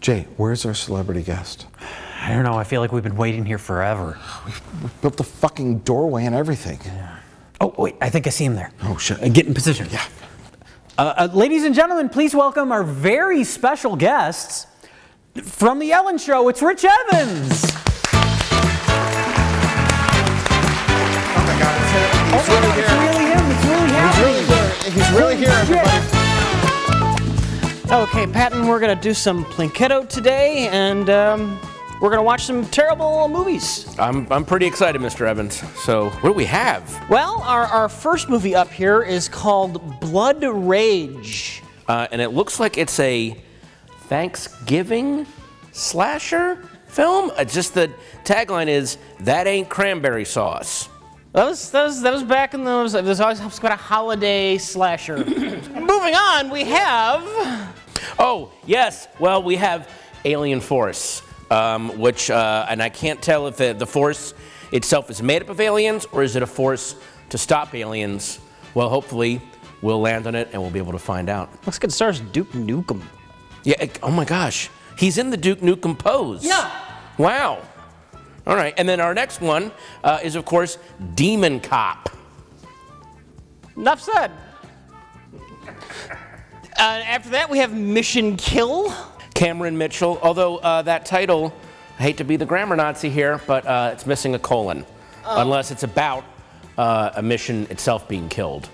Jay, where's our celebrity guest? I don't know. I feel like we've been waiting here forever. We built the fucking doorway and everything. Yeah. Oh, wait. I think I see him there. Oh, shit. Get in position. Yeah. Ladies and gentlemen, please welcome our very special guests. From The Ellen Show, it's Rich Evans. Oh, my God. He's Oh, really it's here. really him. It's really happening. He's really here, everybody. Okay, Patton, we're going to do some Plinketto today, and we're going to watch some terrible movies. I'm pretty excited, Mr. Evans. So, what do we have? Well, our first movie up here is called Blood Rage. And it looks like it's a Thanksgiving slasher film. Just the tagline is, "That ain't cranberry sauce." That was back in those. There's always got a holiday slasher. Moving on, we have. Oh, yes. Well, we have Alien Force, which, and I can't tell if the Force itself is made up of aliens or is it a force to stop aliens. Well, hopefully we'll land on it and we'll be able to find out. Looks good. It stars Duke Nukem. Yeah. Oh my gosh, he's in the Duke Nukem pose. Yeah. Wow. All right, and then our next one is, of course, Demon Cop. Enough said. After that, we have Mission Kill. Cameron Mitchell, although that title, I hate to be the grammar Nazi here, but it's missing a colon, unless it's about a mission itself being killed.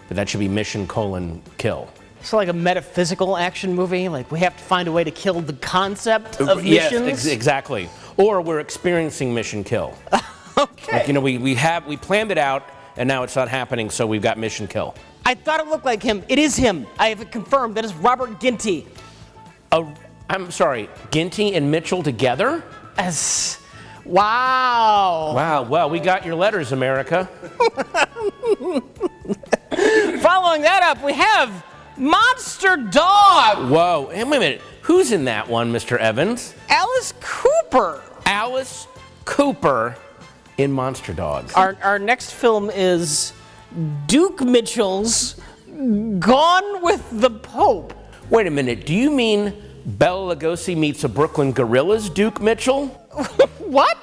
But that should be Mission: Kill. So like a metaphysical action movie, like we have to find a way to kill the concept of missions. Yes, exactly. Or we're experiencing Mission Kill. Okay. Like, you know, we planned it out, and now it's not happening, so we've got Mission Kill. I thought it looked like him. It is him. I have it confirmed. That is Robert Ginty. I'm sorry, Ginty and Mitchell together? Wow. Wow, well, we got your letters, America. Following that up, we have Monster Dog. Whoa, hey, wait a minute. Who's in that one, Mr. Evans? Alice Cooper. Alice Cooper in Monster Dog. Our next film is Duke Mitchell's Gone with the Pope. Wait a minute, do you mean Bela Lugosi meets a Brooklyn Gorillas, Duke Mitchell? What?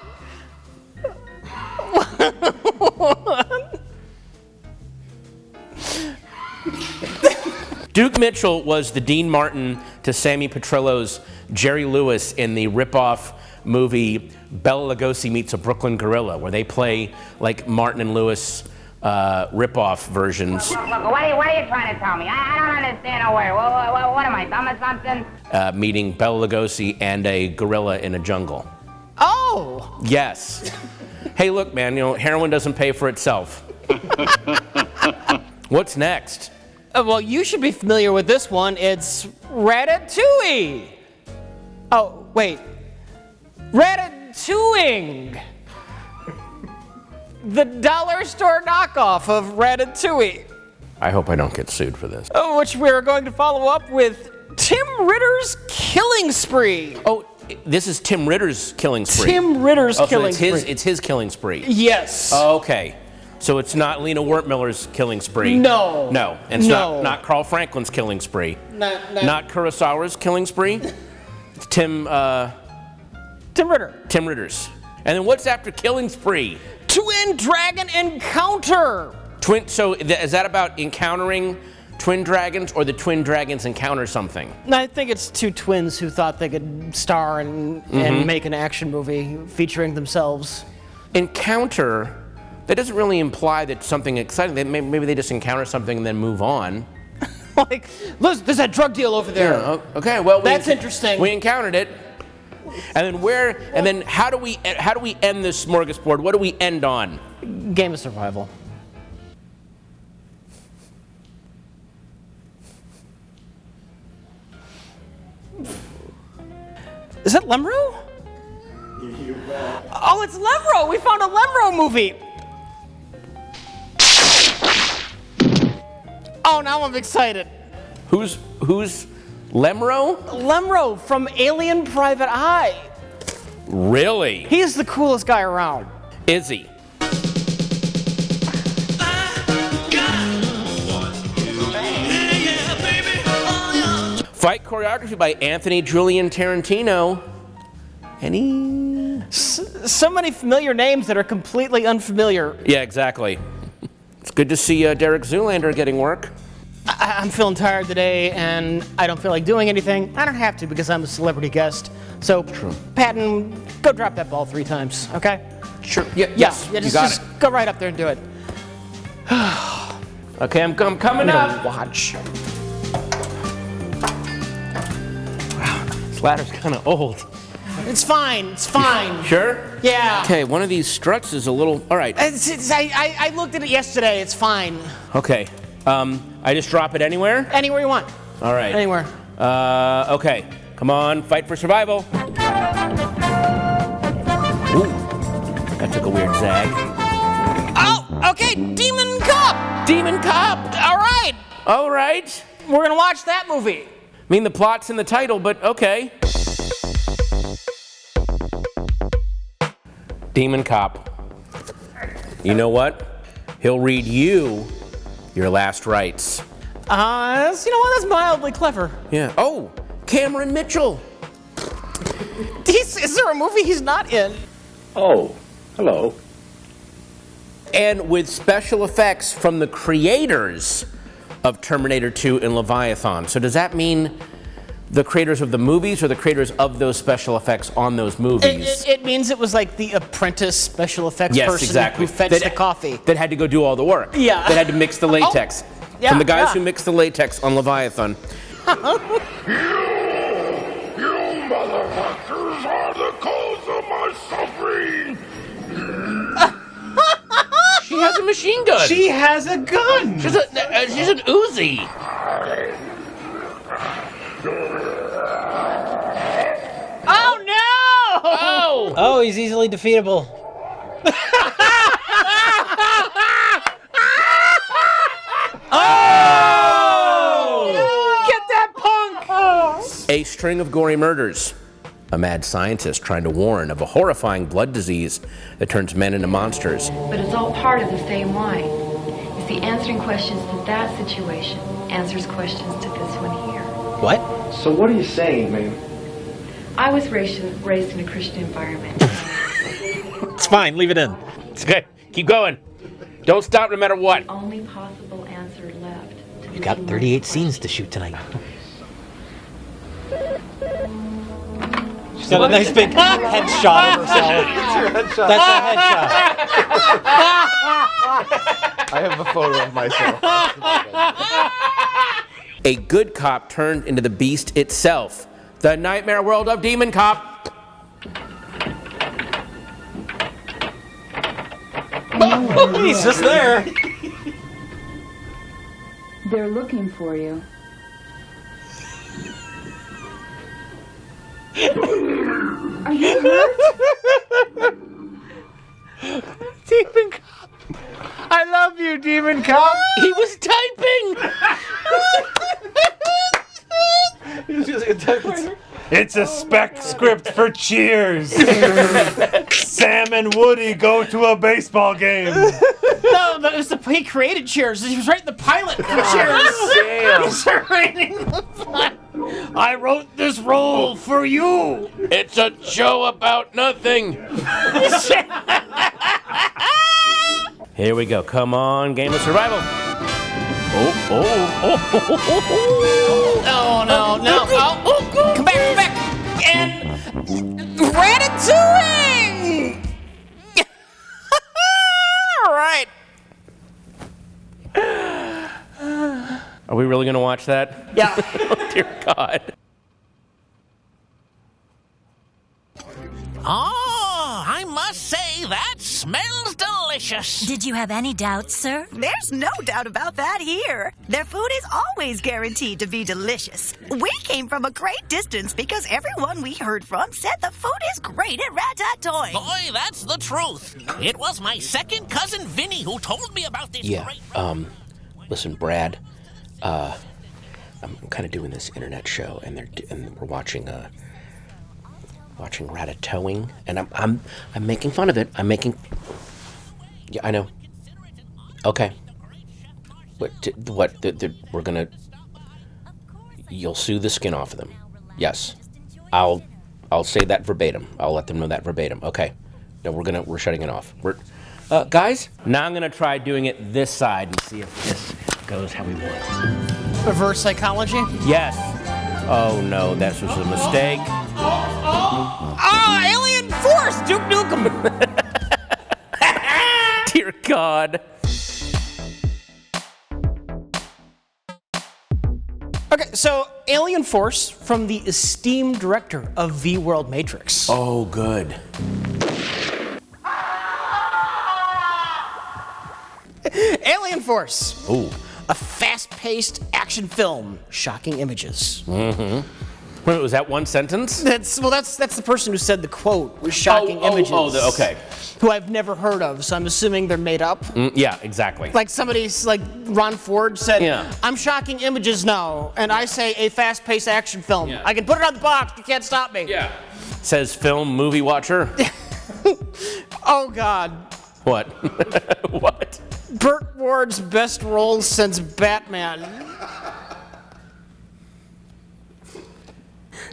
Duke Mitchell was the Dean Martin to Sammy Petrillo's Jerry Lewis in the rip-off movie Bela Lugosi Meets a Brooklyn Gorilla, where they play like Martin and Lewis rip-off versions. Look, what are you trying to tell me? I don't understand a word. What am I, dumb or something? Meeting Bela Lugosi and a gorilla in a jungle. Oh! Yes. Hey, look, man, you know, heroin doesn't pay for itself. What's next? Well, you should be familiar with this one. It's Ratatouille. Oh, wait. Ratatouille. The dollar store knockoff of Ratatouille. I hope I don't get sued for this. Which we're going to follow up with Tim Ritter's Killing Spree. Oh, this is Tim Ritter's killing spree. Tim Ritter's Killing Spree. It's his killing spree. Yes. Oh, okay. So it's not Lena Wertmiller's killing spree. No. No. And it's not Carl Franklin's killing spree. Not Kurosawa's killing spree. It's Tim Ritter. Tim Ritter's. And then what's after Killing Spree? Twin Dragon Encounter. So is that about encountering twin dragons, or the twin dragons encounter something? I think it's two twins who thought they could star and make an action movie featuring themselves. Encounter, that doesn't really imply that something exciting. Maybe they just encounter something and then move on. Like, listen, there's that drug deal over there. Yeah, okay, well, That's interesting. We encountered it. And then how do we end this smorgasbord? What do we end on? Game of survival. Is that Lemro? Oh, it's Lemro! We found a Lemro movie! Oh, now I'm excited. Who's Lemro? Lemro from Alien Private Eye. Really? He's the coolest guy around. Is he? Fight choreography by Anthony Julian Tarantino. Any? So many familiar names that are completely unfamiliar. Yeah, exactly. It's good to see Derek Zoolander getting work. I'm feeling tired today, and I don't feel like doing anything. I don't have to because I'm a celebrity guest. So, Patton, go drop that ball 3 times, okay? Sure. Yes, you got it. Just go right up there and do it. Okay, I'm coming I'm up. gonna watch. This ladder's kind of old. It's fine. It's fine. Sure? Yeah. Okay, one of these struts is a little. All right. I looked at it yesterday. It's fine. Okay. I just drop it anywhere? Anywhere you want. All right. Anywhere. Okay. Come on, fight for survival. Ooh, that took a weird zag. Oh, okay. Demon Cop. Demon Cop. All right. All right. We're gonna watch that movie. I mean, the plot's in the title, but okay. Demon Cop. You know what? He'll read you your last rites. You know what? That's mildly clever. Yeah. Oh, Cameron Mitchell. Is there a movie he's not in? Oh, hello. And with special effects from the creators of Terminator 2 and Leviathan. So does that mean the creators of the movies or the creators of those special effects on those movies? It means it was like the apprentice special effects person exactly. who fetched the coffee. That had to go do all the work. Yeah. That had to mix the latex. Yeah, From the guys yeah. who mixed the latex on Leviathan. You motherfuckers are the cause of my suffering. She has a machine gun. She has a gun. She's an Uzi. Oh no! Oh! Oh, he's easily defeatable. Get that punk! A string of gory murders. A mad scientist trying to warn of a horrifying blood disease that turns men into monsters. But it's all part of the same line. You see, answering questions to that situation answers questions to this one here. What? So what are you saying, man? I was raised in a Christian environment. It's fine. Leave it in. It's okay. Keep going. Don't stop no matter what. Only possible answer left. We've got 38 scenes to shoot tonight. She's got a nice big headshot of herself. That's a headshot. I have a photo of myself. A good cop turned into the beast itself. The nightmare world of Demon Cop. He's just there. They're looking for you. Are you hurt? Demon Cop. I love you, Demon Cop. He was typing. It's a spec script for Cheers. Sam and Woody go to a baseball game. No, it was he created Cheers. He was writing the pilot for Cheers. He's writing the pilot. I wrote this role for you. It's a show about nothing. Here we go. Come on, game of survival. Oh, no. Oh, come back. And Ratatouille! All right. Are we really going to watch that? Yeah. Oh, dear God. Oh, I must say that smells delicious. Did you have any doubts, sir? There's no doubt about that here. Their food is always guaranteed to be delicious. We came from a great distance because everyone we heard from said the food is great at Ratatouille. Boy, that's the truth. It was my second cousin Vinny who told me about this great... Listen, Brad, I'm kind of doing this internet show, and we're watching Ratatouille, and I'm making fun of it. Yeah, I know. Okay. We're gonna. you'll sue the skin off of them. Yes. I'll say that verbatim. I'll let them know that verbatim. Okay. No, we're shutting it off. Guys, now I'm gonna try doing it this side and see if this goes how we want. Reverse psychology? Yes. Oh no, that was a mistake. Alien Force! Duke Nukem! Dear God. Okay, so Alien Force from the esteemed director of V-World Matrix. Oh, good. Alien Force. Ooh. A fast-paced action film, shocking images. Mm-hmm. Wait, was that one sentence? That's the person who said the quote was shocking images. Okay. Who I've never heard of, so I'm assuming they're made up. Yeah, exactly. Like somebody's, like Ron Ford said, Yeah. I'm shocking images now, and I say a fast-paced action film. Yeah. I can put it on the box, you can't stop me. Yeah. Says film movie watcher. Oh God. What? What? Burt Ward's best role since Batman.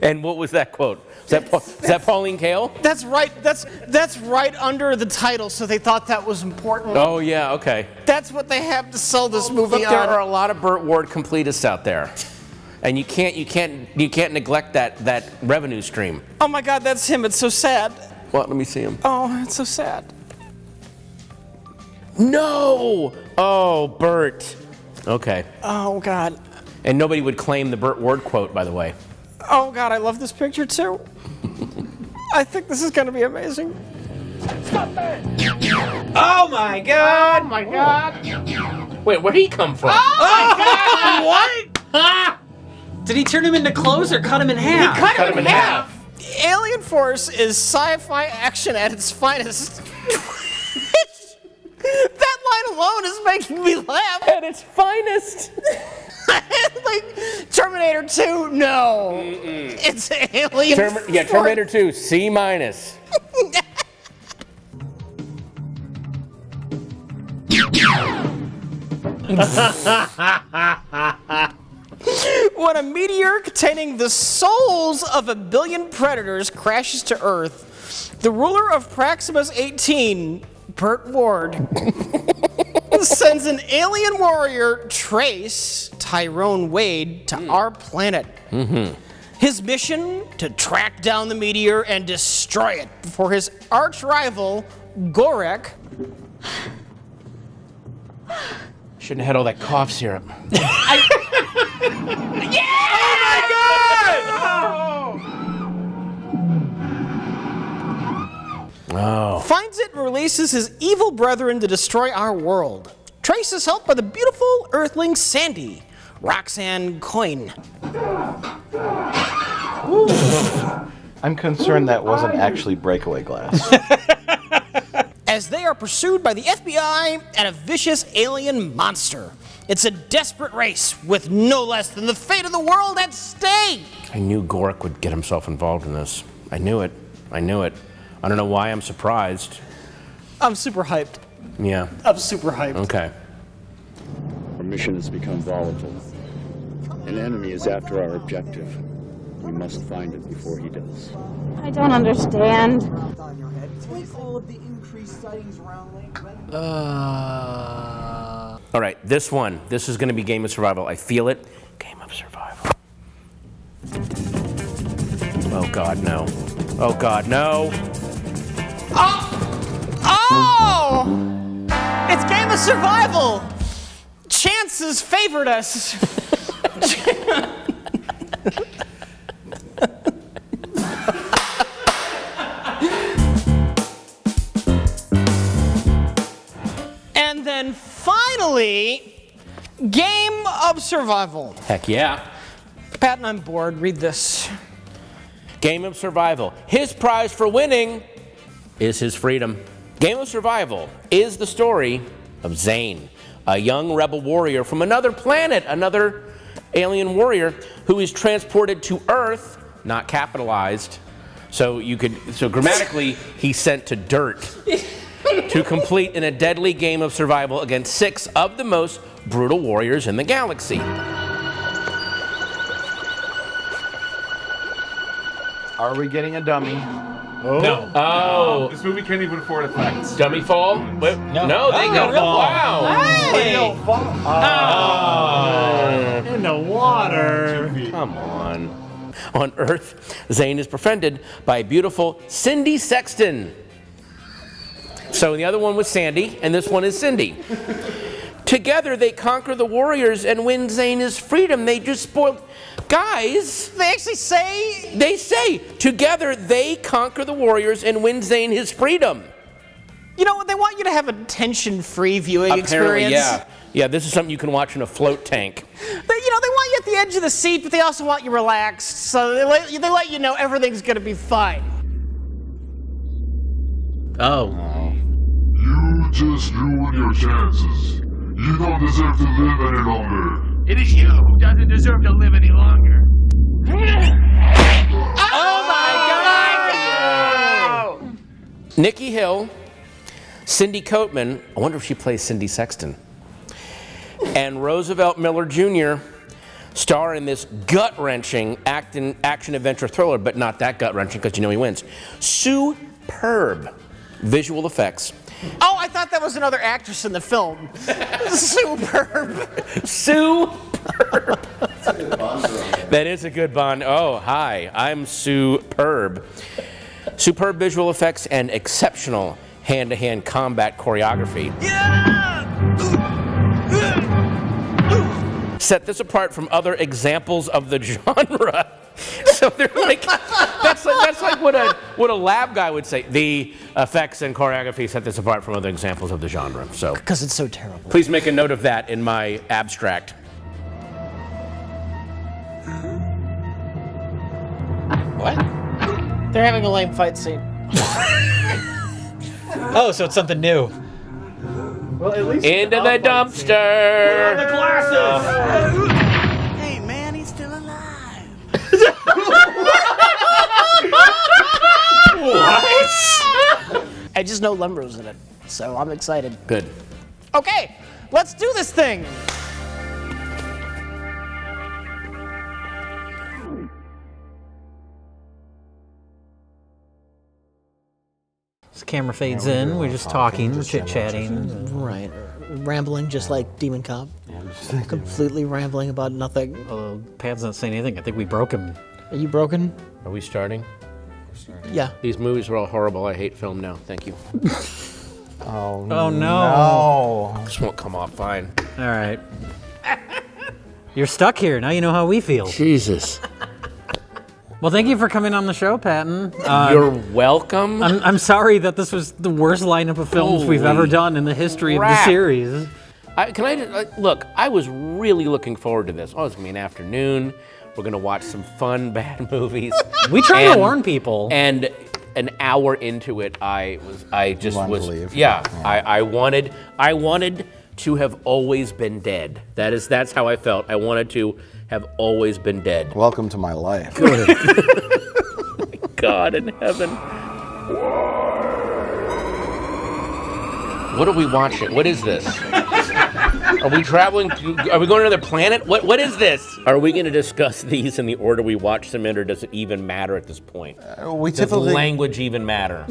And what was that quote? Is that Pauline Kael? That's right. That's right under the title, so they thought that was important. Oh yeah, okay. That's what they have to sell this movie Look, on. there are a lot of Burt Ward completists out there, and you can't neglect that revenue stream. Oh my God, that's him. It's so sad. What? Let me see him. Oh, it's so sad. No! Oh, Burt. Okay. Oh God. And nobody would claim the Burt Ward quote, by the way. Oh God, I love this picture too. I think this is gonna be amazing. Stop that! Oh my God! Oh my God! Wait, where'd he come from? Oh my God! What? Did he turn him into clothes or cut him in half? He cut him in half. Alien Force is sci-fi action at its finest. That line alone is making me laugh. At its finest. Like Terminator 2, no. It's Alien Force. Yeah, Terminator 2, C-. When a meteor containing the souls of 1 billion predators crashes to Earth, the ruler of Proximus 18, Burt Ward, sends an alien warrior, Trace Tyrone Wade, to our planet. Mm-hmm. His mission, to track down the meteor and destroy it before his arch-rival, Gorek. Shouldn't have had all that cough syrup. Yeah! Oh my God! Oh. Finds it and releases his evil brethren to destroy our world. Trace is helped by the beautiful earthling Sandy, Roxanne Coyne. I'm concerned that wasn't actually breakaway glass. As they are pursued by the FBI and a vicious alien monster. It's a desperate race with no less than the fate of the world at stake. I knew Gorek would get himself involved in this. I knew it. I knew it. I don't know why I'm surprised. I'm super hyped. Yeah. I'm super hyped. Okay. Our mission has become volatile. An enemy is after our objective. We must find it before he does. I don't understand. All right, this one. This is going to be Game of Survival. I feel it. Game of Survival. Oh, God, no. Oh, God, no. Oh! It's Game of Survival! Chances favored us. And then finally, Game of Survival. Heck yeah. Patton, I'm bored. Read this. Game of Survival. His prize for winning is his freedom. Game of Survival is the story of Zane, a young rebel warrior from another planet, another alien warrior who is transported to Earth, not capitalized. So grammatically, he's sent to dirt to complete in a deadly game of survival against 6 of the most brutal warriors in the galaxy. Are we getting a dummy? No. Oh. This movie can't even afford effects. Dummy fall? What? No, they got real wow. Hey! In the water. Come on. On Earth, Zane is befriended by beautiful Cindy Sexton. So the other one was Sandy, and this one is Cindy. Together, they conquer the warriors and win Zane his freedom. They just spoiled... Guys... They actually say... They say, together, they conquer the warriors and win Zane his freedom. You know what? They want you to have a tension-free viewing Apparently, experience. yeah. Yeah, this is something you can watch in a float tank. They want you at the edge of the seat, but they also want you relaxed. So they let you know everything's going to be fine. Oh. You just ruined your chances. You don't deserve to live any longer. It is you who doesn't deserve to live any longer. Oh my God! Nikki Hill, Cindy Coatman, I wonder if she plays Cindy Sexton, and Roosevelt Miller Jr. star in this gut-wrenching action-adventure thriller, but not that gut-wrenching because you know he wins. Superb visual effects. Oh, I thought that was another actress in the film. Superb. Superb. That is a good Bond. Oh, hi, I'm superb. Superb visual effects and exceptional hand-to-hand combat choreography. Set this apart from other examples of the genre. So they're like, that's like what a lab guy would say. The effects and choreography set this apart from other examples of the genre. So because it's so terrible. Please make a note of that in my abstract. What? They're having a lame fight scene. Oh, so it's something new. Well, at least Into the dumpster. the glasses. Hey, man, he's still alive. What? I just know Lumber's in it, so I'm excited. Good. Okay, let's do this thing. This camera fades in. We're just talking, chit-chatting. Right. Rambling just like Demon Cop. Completely rambling about nothing. Pat's not saying anything. I think we broke him. Are you broken? Are we starting? Yeah. These movies are all horrible. I hate film now. Thank you. Oh no. This won't come off fine. All right. You're stuck here. Now you know how we feel. Jesus. Well, thank you for coming on the show, Patton. You're welcome. I'm sorry that this was the worst lineup of films we've ever done in the history of the series. Look, I was really looking forward to this. Oh, it's going to be an afternoon. We're going to watch some fun, bad movies. We try to warn people. And an hour into it, I wanted to have always been dead. That's how I felt. I wanted to have always been dead. Welcome to my life. God in heaven. What are we watching? What is this? Are we traveling? Are we going to another planet? What is this? Are we going to discuss these in the order we watch them in, or does it even matter at this point? Does language even matter?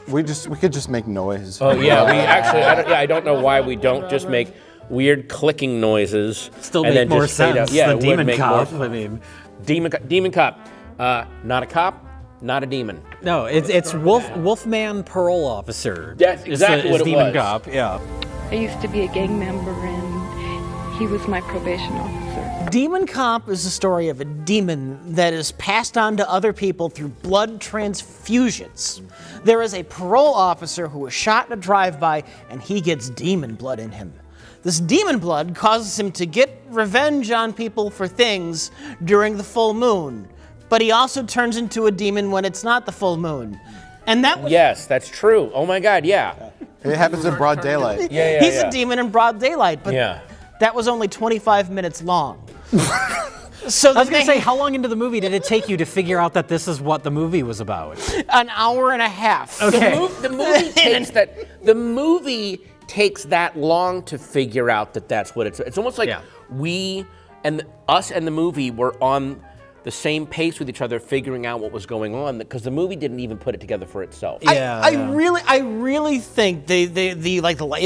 We could just make noise. Oh yeah, I don't know why we don't just make weird clicking noises. Still and make then more just fade sense out. Yeah, than it would Demon make Cop. more- I mean, Demon Cop, not a cop, not a demon. no, it's Wolfman Parole Officer. That's exactly what it Demon was. Cop. Yeah. I used to be a gang member, and he was my probation officer. Demon Cop is the story of a demon that is passed on to other people through blood transfusions. There is a parole officer who was shot in a drive-by, and he gets demon blood in him. This demon blood causes him to get revenge on people for things during the full moon, but he also turns into a demon when it's not the full moon. And that was, Yes, that's true. Oh my God, yeah. It happens in broad daylight. he's a demon in broad daylight, but Yeah. that was only 25 minutes long. So I was going to say, how long into the movie did it take you to figure out that this is what the movie was about? An hour and a half. Okay. The movie takes that long to figure out that that's what it's almost like us and the movie were on the same pace with each other, figuring out what was going on, because the movie didn't even put it together for itself. I really think the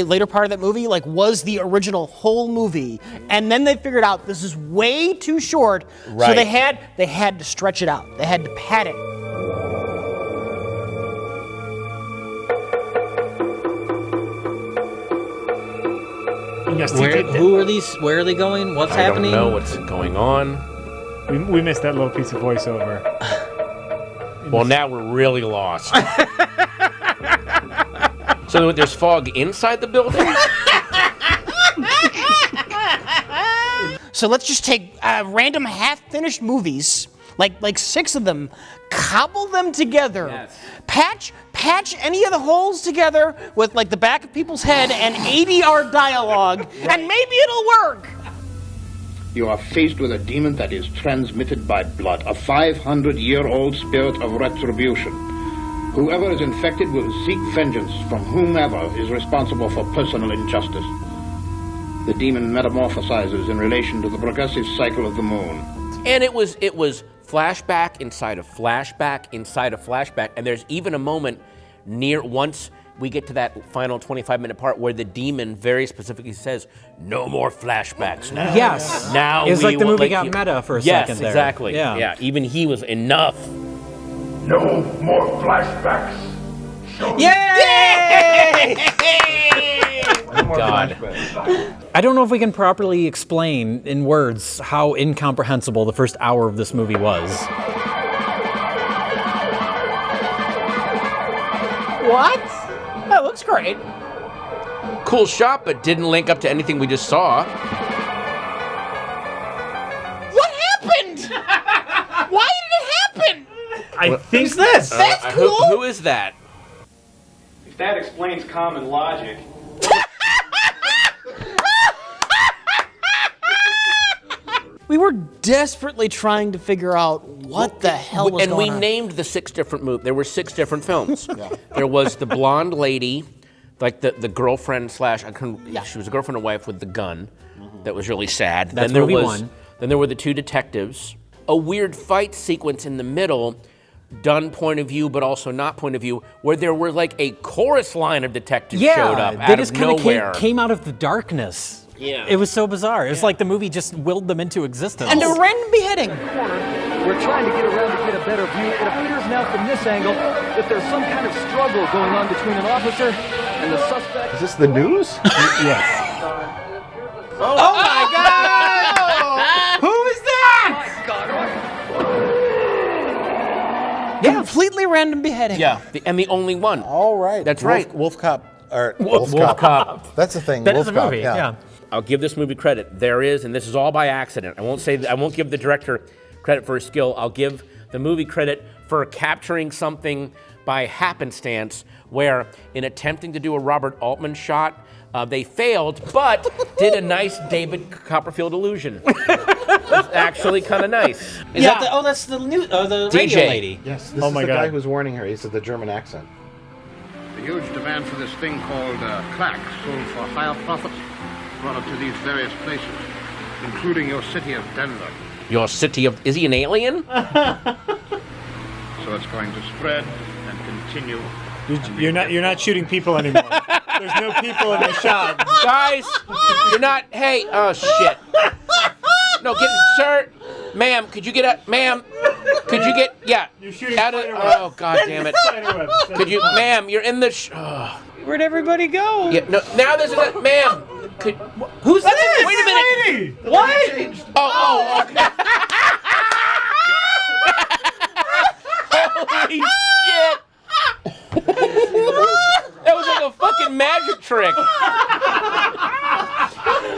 later part of that movie was the original whole movie, and then they figured out this is way too short, so they had to stretch it out. They had to pad it. Who are these? Where are they going? What's happening? I don't know what's going on. We missed that little piece of voiceover. Well, now we're really lost. So there's fog inside the building? So let's just take random half-finished movies, like 6 of them, cobble them together, patch any of the holes together with the back of people's head and ADR dialogue, and maybe it'll work. You are faced with a demon that is transmitted by blood, a 500-year-old spirit of retribution. Whoever is infected will seek vengeance from whomever is responsible for personal injustice. The demon metamorphosizes in relation to the progressive cycle of the moon. And it was flashback inside of flashback inside of flashback, and there's even a moment once we get to that final 25-minute part where the demon very specifically says, "No more flashbacks now." Yes. Now it's like the movie got meta for a second there. Yes, exactly. Yeah. Even he was enough. No more flashbacks. Yay! God. I don't know if we can properly explain in words how incomprehensible the first hour of this movie was. What? That looks great. Cool shot, but didn't link up to anything we just saw. What happened? Why did it happen? I think this. That's cool. Who is that? If that explains common logic. We were desperately trying to figure out what the hell was going on. And we named the 6 different movies. There were 6 different films. There was the blonde lady, the girlfriend she was a girlfriend and wife with the gun. That was really sad. That's then movie 1. Then there were the 2 detectives. A weird fight sequence in the middle, done point of view, but also not point of view, where there were a chorus line of detectives showed up they out just of kind nowhere. of came out of the darkness. Yeah. It was so bizarre. It was like the movie just willed them into existence. And a random beheading. We're trying to get around to get a better view. It appears now from this angle that there's some kind of struggle going on between an officer and the suspect. Is this the news? Yes. Oh my God! Who is that? Yeah. Completely random beheading. Yeah, and the only one. All right. That's right. Wolf Cop. Wolf Cop. That's the thing. That Wolf is a Cop, movie, yeah. I'll give this movie credit. There is, and this is all by accident. I won't give the director credit for his skill. I'll give the movie credit for capturing something by happenstance, where in attempting to do a Robert Altman shot, they failed, but did a nice David Copperfield illusion. It's actually kind of nice. Is that that's the new the radio DJ lady. Yes, this is the guy who's warning her. He's the German accent. The huge demand for this thing called clack, sold for higher profits, brought it to these various places, including your city of Denver. Your city of... Is he an alien? So it's going to spread and continue. You're not shooting people anymore. There's no people in the shot. Guys, you're not... Hey, oh, shit. No, sir, ma'am, could you get up? Ma'am, could you get... Yeah. You're shooting out of... Oh, God damn it. Could you... Ma'am, you're in the... Where'd everybody go? Yeah, no, now there's a... Ma'am, could... Who's this? Wait a minute. Lady. What? Oh, okay. Holy shit. That was like a fucking magic trick.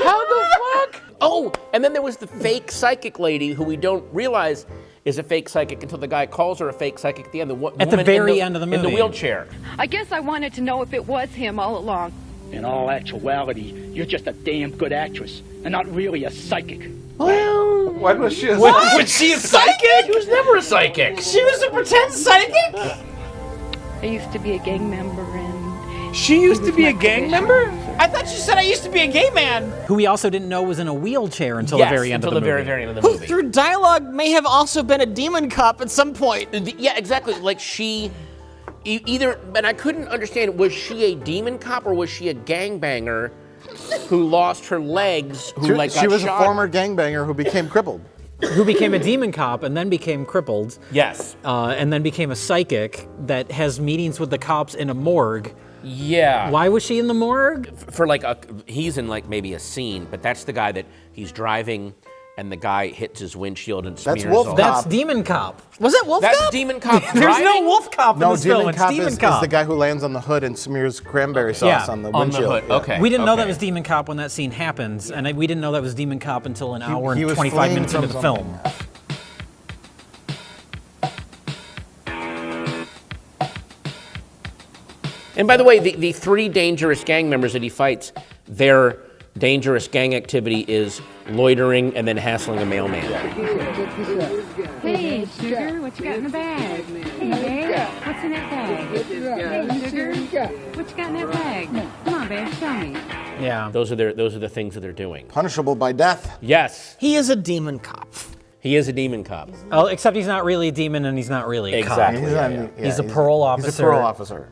How the fuck? Oh, and then there was the fake psychic lady who we don't realize is a fake psychic until the guy calls her a fake psychic at the end. At the very end of the movie. In the wheelchair. I guess I wanted to know if it was him all along. In all actuality, you're just a damn good actress and not really a psychic. Well, When was she a What? Was she a psychic? She was never a psychic. She was a pretend psychic? I used to be a gang member, and She used to be a gang member? I thought you said I used to be a gay man. Who we also didn't know was in a wheelchair until the very end of the movie. very end of the Who, movie. through dialogue, may have also been a demon cop at some point. Yeah, exactly. Like she either, and I couldn't understand, was she a demon cop or was she a gangbanger who lost her legs, who got She was shot? a former gangbanger who became crippled. Who became a demon cop and then became crippled. Yes. And then became a psychic that has meetings with the cops in a morgue. Yeah. Why was she in the morgue? For he's in maybe a scene, but that's the guy that he's driving and the guy hits his windshield and smears Wolf all. Cop. That's Demon Cop. Was that Wolf That's Cop? Demon Cop There's driving? no Wolf Cop in No, this film. Demon It's Cop Demon is Cop. the guy who lands on the hood and smears cranberry sauce on the windshield. On the hood. Yeah. Okay. We didn't know that okay. was Demon Cop when that scene happens, and we didn't know that was Demon Cop until an hour he and was 25 fleeing minutes into from the something. film. And by the way, the three dangerous gang members that he fights, their dangerous gang activity is loitering and then hassling a mailman. Hey, sugar, what you got in the bag? Hey, babe, what's in that bag? Hey, sugar, what you got in that bag? Come on, babe, show me. Yeah. Those are the things that they're doing. Punishable by death. Yes, He is a demon cop. he is a demon cop. Oh, except he's not really a demon and he's not really a Exactly. cop. He's a parole officer. He's a parole officer.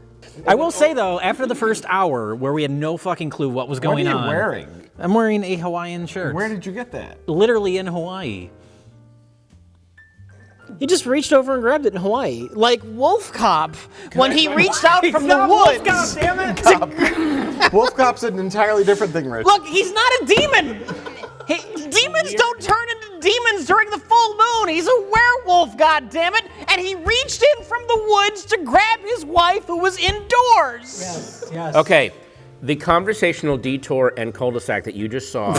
I will say, though, after the first hour, where we had no fucking clue what was going on. What are you wearing? I'm wearing a Hawaiian shirt. Where did you get that? Literally in Hawaii. He just reached over and grabbed it in Hawaii. Like Wolf Cop, when he reached out from the woods. Wolf Cop, damn it! Wolf Cop's an entirely different thing, Rich. Look, he's not a demon. Demons don't turn into demons during the full moon. He's a werewolf, goddammit. And he reached in from the woods to grab his wife who was indoors. Yes. Okay, the conversational detour and cul-de-sac that you just saw,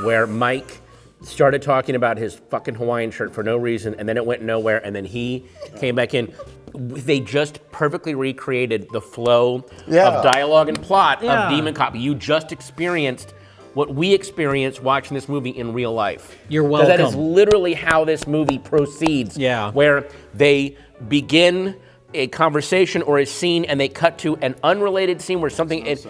where Mike started talking about his fucking Hawaiian shirt for no reason, and then it went nowhere, and then he came back in. They just perfectly recreated the flow of dialogue and plot of Demon Cop. You just experienced what we experienced watching this movie in real life. You're welcome. That is literally how this movie proceeds. Yeah. Where they begin a conversation or a scene and they cut to an unrelated scene where something makes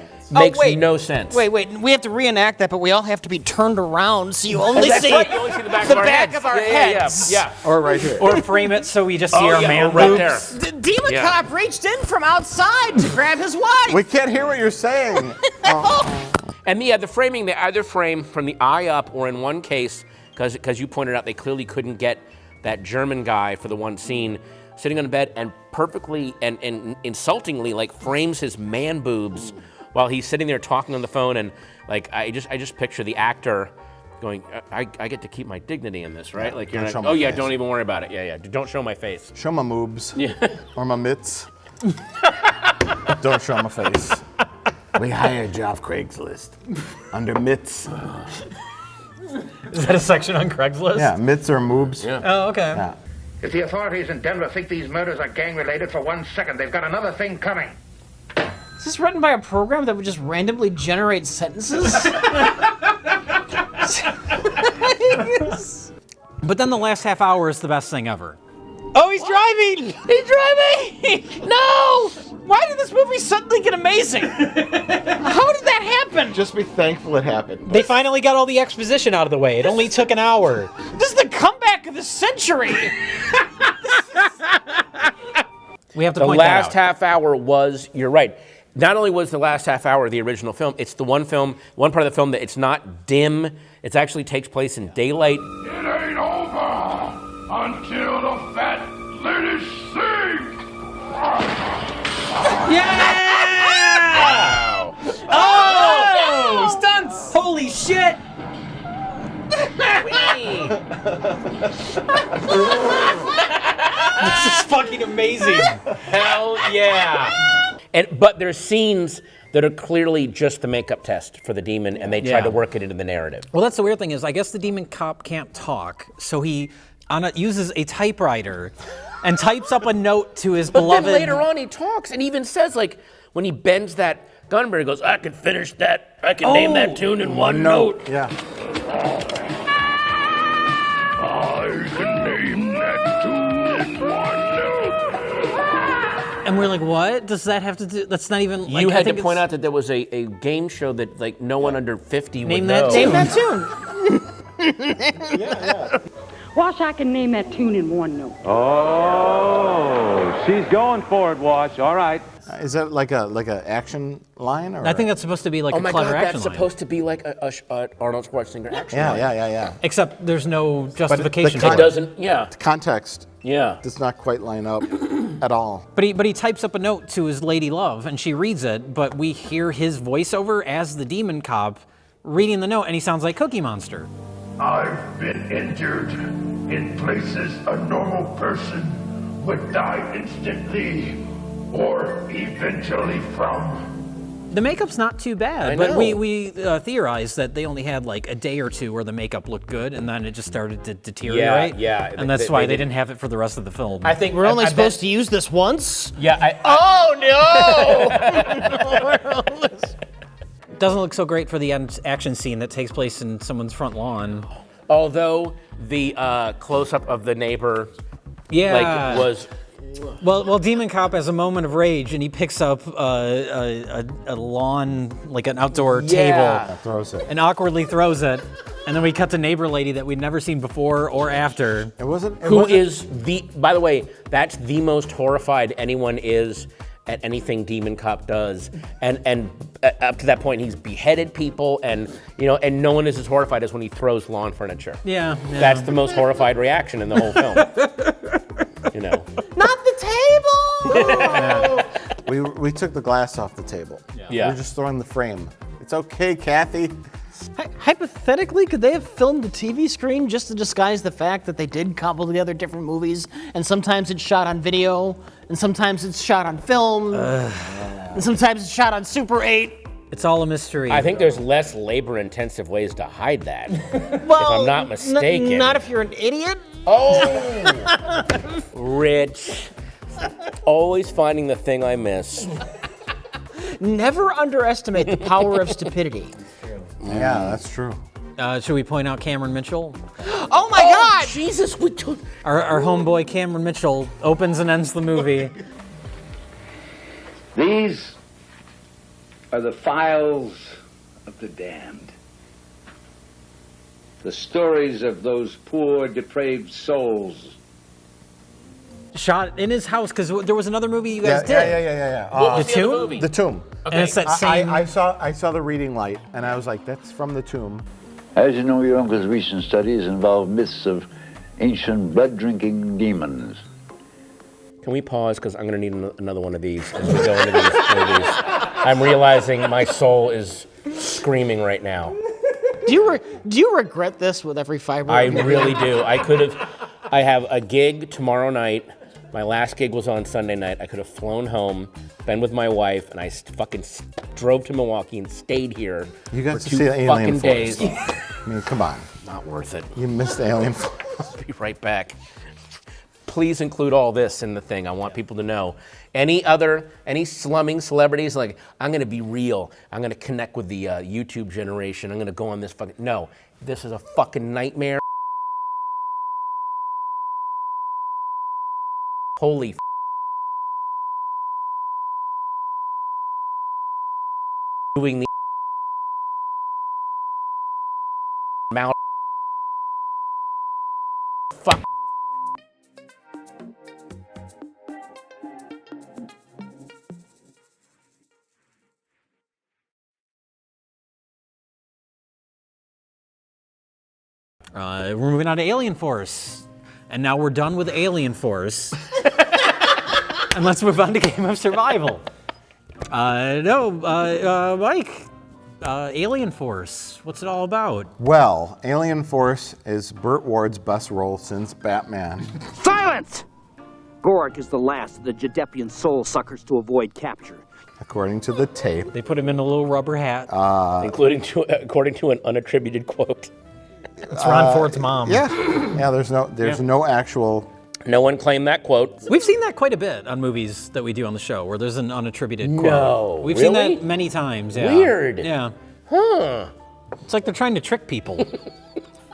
no sense. Wait, we have to reenact that, but we all have to be turned around so you only That's see right, you only see the back of our heads. Yeah. Or right here. Or frame it so we just see our man right boobs. there. Demon Cop reached in from outside to grab his wife. We can't hear what you're saying. And the framing, they either frame from the eye up, or in one case, because you pointed out they clearly couldn't get that German guy for the one scene sitting on the bed and perfectly and insultingly frames his man boobs while he's sitting there talking on the phone, and I just picture the actor going, I get to keep my dignity in this, right? Like you're not, oh yeah, face. don't even worry about it. Yeah, don't show my face. Show my moobs. Yeah. Or my mitts. Don't show my face. We hired you off Craigslist. Under mitts. Is that a section on Craigslist? Yeah, mitts or moobs. Yeah. Oh, okay. Yeah. If the authorities in Denver think these murders are gang-related for 1 second, they've got another thing coming. Is this written by a program that would just randomly generate sentences? But then the last half hour is the best thing ever. Oh, he's driving! He's driving! No! Why did this movie suddenly get amazing? How did that happen? Just be thankful it happened. They finally got all the exposition out of the way. It only took an hour. This is the comeback of the century! We have to The point last that out. half hour was, you're right. Not only was the last half hour the original film, it's the one part of the film that it's not dim. It actually takes place in daylight. It ain't over until the fat lady sings. Yeah! Oh! Stunts! Holy shit! This is fucking amazing. Hell yeah. But there's scenes that are clearly just the makeup test for the demon, and they try to work it into the narrative. Well, that's the weird thing is, I guess the demon cop can't talk, so he uses a typewriter and types up a note to his beloved. But then later on he talks and even says, when he bends that gun barrel, he goes, I can finish that, I can name that tune in one note. Yeah. I can name that tune in one note. And we're like, what does that have to do? That's not even. You had to point out that there was a game show that like no one under 50 would know. Name that tune. Wash, I can name that tune in one note. Oh, she's going for it, Wash. All right. Is that like a action line? Or? I think that's supposed to be like Oh a my clever God, action that's line. supposed to be like a Arnold Schwarzenegger action line. Yeah. Except there's no justification. the for It doesn't. Yeah. The context does not quite line up at all. But he types up a note to his lady love, and she reads it. But we hear his voiceover as the demon cop reading the note, and he sounds like Cookie Monster. I've been injured in places a normal person would die instantly or eventually from. The makeup's not too bad, I but know. we theorized that they only had like a day or two where the makeup looked good, and then it just started to deteriorate. Yeah. And that's why they didn't have it for the rest of the film. I think We're only supposed to use this once? Yeah. Oh, no! Doesn't look so great for the action scene that takes place in someone's front lawn. Although the close-up of the neighbor, Yeah. was. Well, Demon Cop has a moment of rage, and he picks up a lawn, like an outdoor table, Throws it. and awkwardly throws it. And then we cut to neighbor lady that we'd never seen before or after. Who is the? By the way, that's the most horrified anyone is at anything Demon Cop does, and up to that point, he's beheaded people, and and no one is as horrified as when he throws lawn furniture. Yeah. That's the most horrified reaction in the whole film. Not the table! We took the glass off the table. Yeah. We're just throwing the frame. It's okay, Kathy. Hypothetically, could they have filmed a TV screen just to disguise the fact that they did cobble together different movies, and sometimes it's shot on video, and sometimes it's shot on film, and sometimes it's shot on Super 8? It's all a mystery. I think there's less labor-intensive ways to hide that, Well, if I'm not mistaken. Not if you're an idiot. Oh, Rich, always finding the thing I miss. Never underestimate the power of stupidity. Yeah, that's true. Should we point out Cameron Mitchell? Oh my God! Jesus, Our homeboy Cameron Mitchell opens and ends the movie. These are the files of the damned. The stories of those poor, depraved souls. Shot in his house, because there was another movie you guys did. Yeah. The Tomb? The Tomb. And it's that same... I saw the reading light, and I was like, that's from The Tomb. As you know, your uncle's recent studies involve myths of ancient blood-drinking demons. Can we pause, because I'm going to need another one of these as we go into these movies. I'm realizing my soul is screaming right now. Do you regret this with every fiber? I really do. I have a gig tomorrow night. My last gig was on Sunday night. I could have flown home, been with my wife, and I fucking drove to Milwaukee and stayed here You got for to 2 see fucking Alien days. Force. I mean, come on. Not worth it. You missed Alien Force. I'll be right back. Please include all this in the thing. I want people to know. Any slumming celebrities, like, I'm going to be real. I'm going to connect with the YouTube generation. I'm going to go on this fucking... No, this is a fucking nightmare. Holy doing the mouth fuck. We're moving on to Alien Force. And now we're done with Alien Force. And let's move on to Game of Survival. Mike, Alien Force, what's it all about? Well, Alien Force is Burt Ward's best role since Batman. Silence! Gorak is the last of the Jadepian soul suckers to avoid capture. According to the tape. They put him in a little rubber hat. According to an unattributed quote. It's Ron Ford's mom. Yeah, there's no actual... No one claimed that quote. We've seen that quite a bit on movies that we do on the show, where there's an unattributed quote. No, We've really? seen that many times, yeah. Weird. Yeah. Huh. It's like they're trying to trick people.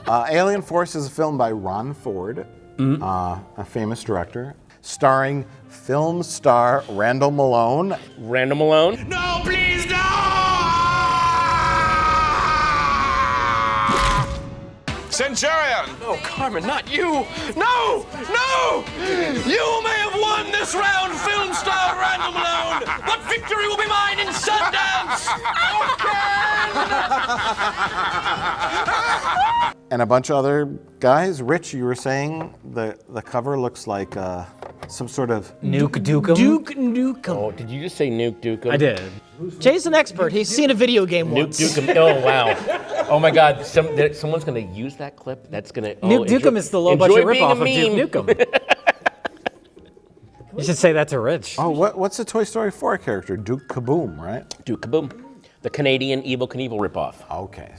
Alien Force is a film by Ron Ford, a famous director. starring film star Randall Malone. Randall Malone? No, please, no! Centurion! No, Carmen, not you! No! No! You may have won this round, film star Randall Malone, but victory will be mine in Sundance! And a bunch of other guys. Rich, you were saying the cover looks like some sort of... Nuke Dukem? Duke Nukem. Oh, did you just say Nuke Dukem? I did. Jay's an expert. He's seen a video game Nuke once. Dukem. Oh, wow. Oh, my God. Someone's going to use that clip? That's going to... Nuke Dukem is the low-budget ripoff of Duke Nukem. You should say that to Rich. Oh, what's the Toy Story 4 character? Duke Kaboom, right? Duke Kaboom. The Canadian Evel Knievel ripoff. Okay.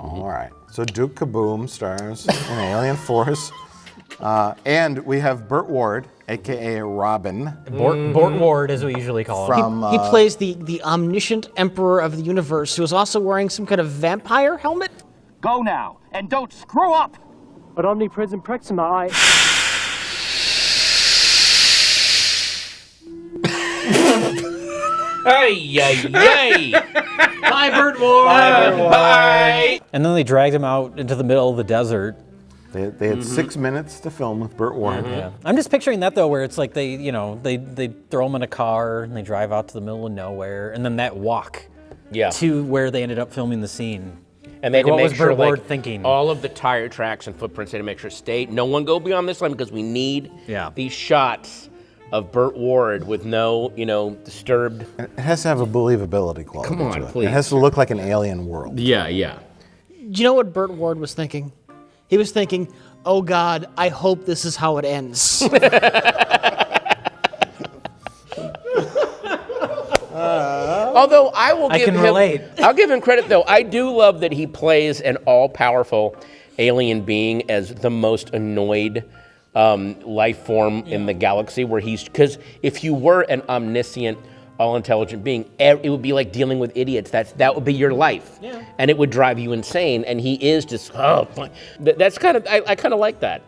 All right. So Duke Kaboom stars in Alien Force. And we have Burt Ward, a.k.a. Robin. Burt Ward, as we usually call him. He plays the omniscient emperor of the universe, who is also wearing some kind of vampire helmet. Go now, and don't screw up! But omnipresent Proxima, I... Hey! Bye, Burt Ward! Bye! And then they dragged him out into the middle of the desert. They had 6 minutes to film with Burt Ward. Yeah. I'm just picturing that though, where it's like they throw him in a car and they drive out to the middle of nowhere, and then that walk to where they ended up filming the scene. And they had to what make was sure Burt Ward like thinking? all of the tire tracks and footprints, they had to make sure stay. No one go beyond this line because we need these shots of Burt Ward with no, disturbed. It has to have a believability quality. Come on, to it. please. It has to look like an alien world. Yeah. Do you know what Burt Ward was thinking? He was thinking, oh God, I hope this is how it ends. Although I will give can him, relate. I'll give him credit though. I do love that he plays an all-powerful alien being as the most annoyed life form in the galaxy, because if you were an omniscient, all-intelligent being, it would be like dealing with idiots. That would be your life, and it would drive you insane. And he is just that's kind of I kind of like that.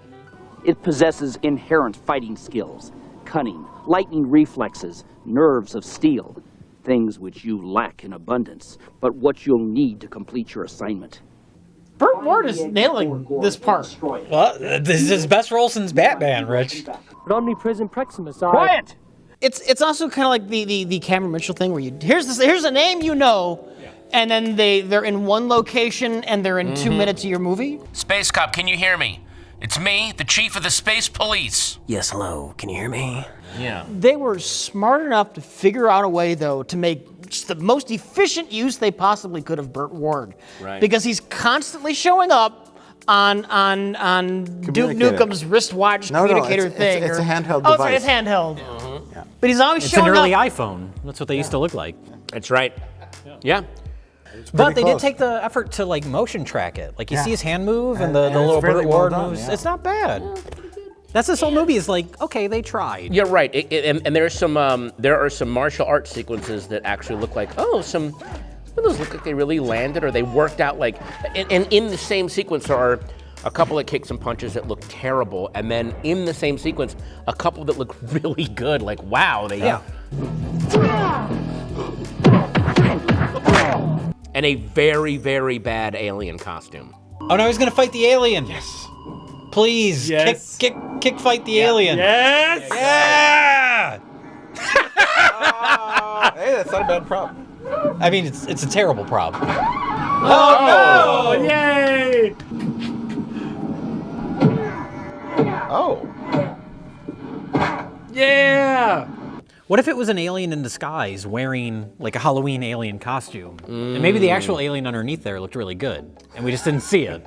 It possesses inherent fighting skills, cunning, lightning reflexes, nerves of steel, things which you lack in abundance, but what you'll need to complete your assignment. Burt Ward is nailing this part. Well, this is his best role since Batman, Rich. But omnipresent Proxima, I... Quiet! It's also kind of like the Cameron Mitchell thing, where here's a name you know, and then they're in one location and they're in 2 minutes of your movie. Space Cop, can you hear me? It's me, the chief of the Space Police. Yes, hello. Can you hear me? Yeah. They were smart enough to figure out a way, though, to make just the most efficient use they possibly could of Burt Ward. Right. Because he's constantly showing up on Duke Nukem's wristwatch communicator thing. It's a handheld device. device. Sorry, it's handheld. But he's always It's showing an early up. iPhone. That's what they used to look like. That's right. Yeah. But they close. did take the effort to like motion track it. Like you Yeah. see his hand move and And the it's little really Burt well Ward done, moves. yeah. It's not bad. That's this whole movie is like, okay, they tried. You're right, and there are some martial arts sequences that actually look like, some of those look like they really landed or they worked out like, and in the same sequence there are a couple of kicks and punches that look terrible, and then in the same sequence, a couple that look really good, like wow, and a very, very bad alien costume. Oh no, he's gonna fight the alien. Yes. Please, Yes. kick fight the alien. Yes! Yeah! Hey, that's not a bad prop. I mean, it's a terrible prop. Oh, no! Yay! Oh. Yeah! What if it was an alien in disguise wearing like a Halloween alien costume? And maybe the actual alien underneath there looked really good, and we just didn't see it.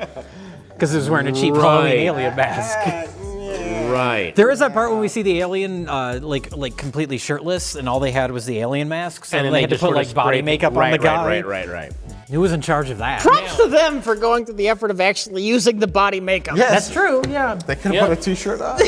Because it was wearing a cheap Halloween alien mask. Right. There is that part when we see the alien like completely shirtless, and all they had was the alien mask, so And then they had to just put sort of like body spray- makeup on the guy. Right. Who was in charge of that? Props to them for going through the effort of actually using the body makeup. Yes. That's true. Yeah. They could have put a t-shirt on.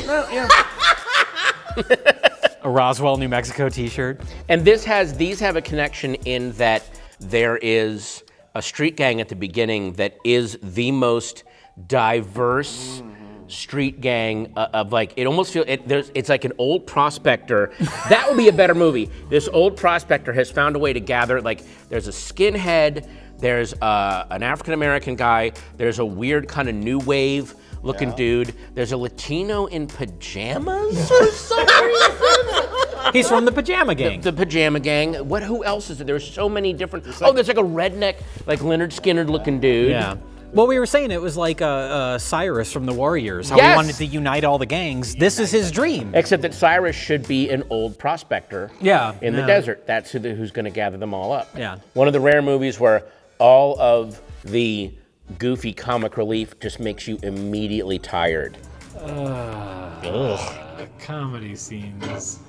A Roswell, New Mexico T-shirt. And these have a connection in that there is a street gang at the beginning that is the most diverse street gang of like, it almost feels, it's like an old prospector. That would be a better movie. This old prospector has found a way to gather, like, there's a skinhead, there's an African-American guy, there's a weird kind of new wave looking dude, there's a Latino in pajamas for some reason. He's from the Pajama Gang. The Pajama Gang. Who else is there? There's so many different, there's like a redneck, like Leonard Skinner looking dude. Yeah. Well, we were saying it was like Cyrus from the Warriors, how he wanted to unite all the gangs. This is his dream. Except that Cyrus should be an old prospector in the desert. That's who's going to gather them all up. Yeah. One of the rare movies where all of the goofy comic relief just makes you immediately tired. Comedy scenes.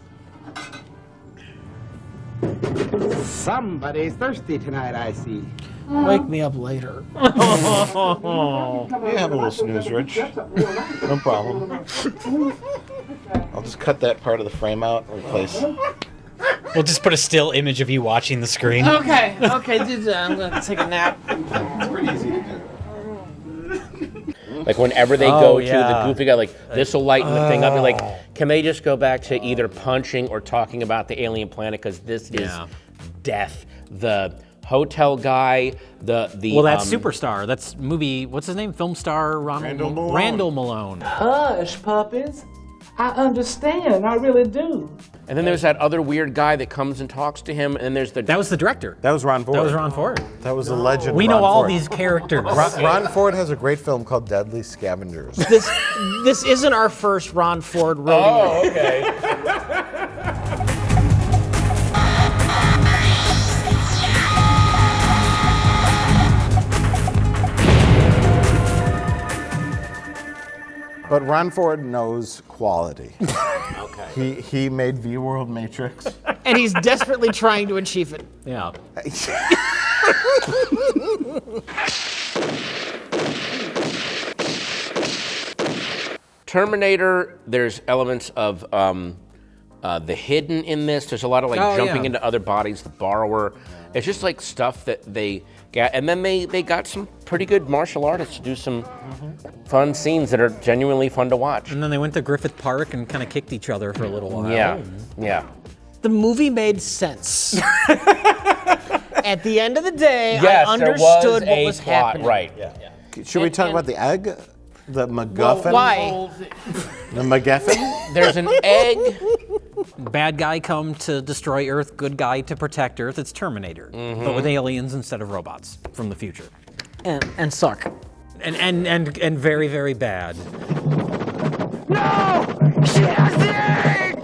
Somebody's thirsty tonight, I see. Wake me up later. You have a little snooze, Rich. No problem. I'll just cut that part of the frame out and replace it. We'll just put a still image of you watching the screen. Okay, do that. I'm gonna take a nap. It's pretty easy to do. Like whenever they go to the goofy guy, like this will lighten the thing up. You're like, can they just go back to either punching or talking about the alien planet? Because this is death. The hotel guy, the well, that's Superstar. That's movie. What's his name? Film star Randall Malone. Hush, puppies. I understand. I really do. And then there's that other weird guy that comes and talks to him. And there's that was the director. That was Ron Ford. That was Ron Ford. That was a legend. We know all these characters. Ron Ford has a great film called Deadly Scavengers. This isn't our first Ron Ford rodeo. Oh, okay. But Ron Ford knows quality. Okay. He made V-World Matrix. And he's desperately trying to achieve it. Yeah. Terminator, there's elements of the hidden in this. There's a lot of like jumping into other bodies, the borrower. It's just like stuff that they got, and then they got some pretty good martial artists to do some fun scenes that are genuinely fun to watch. And then they went to Griffith Park and kind of kicked each other for a little while. Yeah. The movie made sense. At the end of the day, yes, I understood what was plot, happening. Right. Should we talk about the egg? The MacGuffin? Well, why? The MacGuffin? There's an egg. Bad guy come to destroy Earth, good guy to protect Earth. It's Terminator, but with aliens instead of robots from the future. And suck. And very, very bad. No! She has the egg!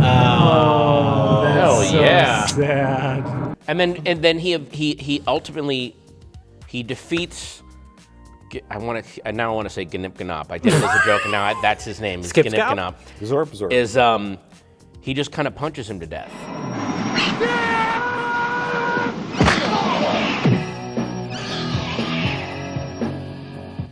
Oh, yeah. Sad. And then he ultimately defeats. I now want to say Gnip Gnop. I did it as a joke, and now that's his name. Skip Gnip Scop? Zorp. Is he just kind of punches him to death?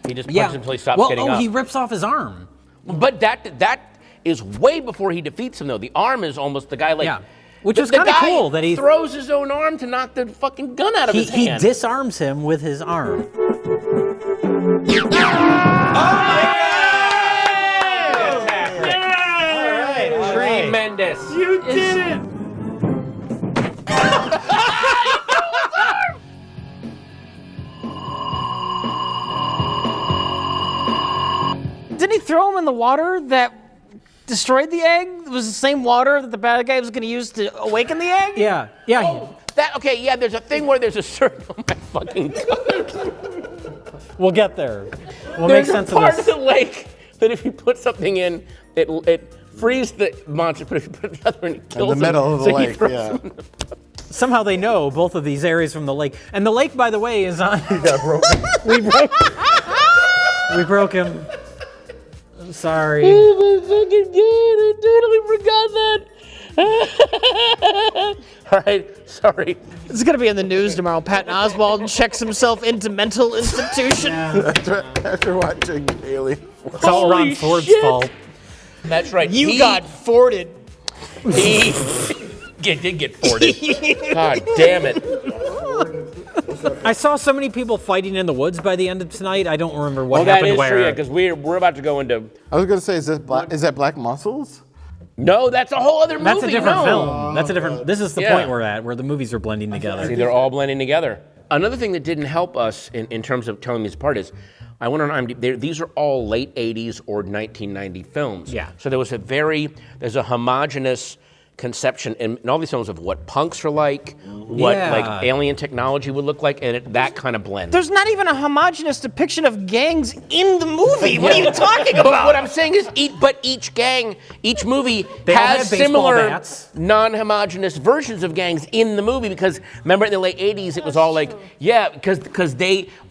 He just punches him until he stops getting up. He rips off his arm. But that is way before he defeats him, though. The arm is almost the guy like. Which was kind of cool that he throws his own arm to knock the fucking gun out of his hand. He disarms him with his arm. Tremendous. You did it. Didn't he throw him in the water that destroyed the egg? It was the same water that the bad guy was going to use to awaken the egg? Yeah. Oh, there's a thing where there's a certain. Oh my fucking God. We'll get there. We'll There's make sense a part of of this. the lake that if you put something in, it frees the monster, but if you put another in, it kills In the middle of the lake, Somehow they know both of these areas from the lake. And the lake, by the way, is on. He got broken. We broke him. I'm sorry. Oh my fucking God, I totally forgot that. All right, sorry. It's going to be in the news tomorrow. Patton Oswalt checks himself into mental institution. After watching Alien. It's all Ron Ford's fault. That's right. You got Forded. He did get Forded. God damn it. I saw so many people fighting in the woods by the end of tonight. I don't remember what that happened is where. true, yeah, because we're about to go into. I was going to say, is that Black Muscles? No, that's a whole other movie. That's a different no. film. That's a different. This is the Yeah. point we're at, where the movies are blending together. See, they're all blending together. Another thing that didn't help us in terms of telling these apart is, I went on IMDb. These are all late '80s or 1990 films. Yeah. So there's a homogenous conception in all these films of what punks are like, what Yeah. like alien technology would look like, and that kind of blend. There's not even a homogenous depiction of gangs in the movie. What are you talking But about? what I'm saying is, each movie They all has had baseball similar bats. non-homogenous versions of gangs in the movie. Because remember, in the late '80s, it was all like, because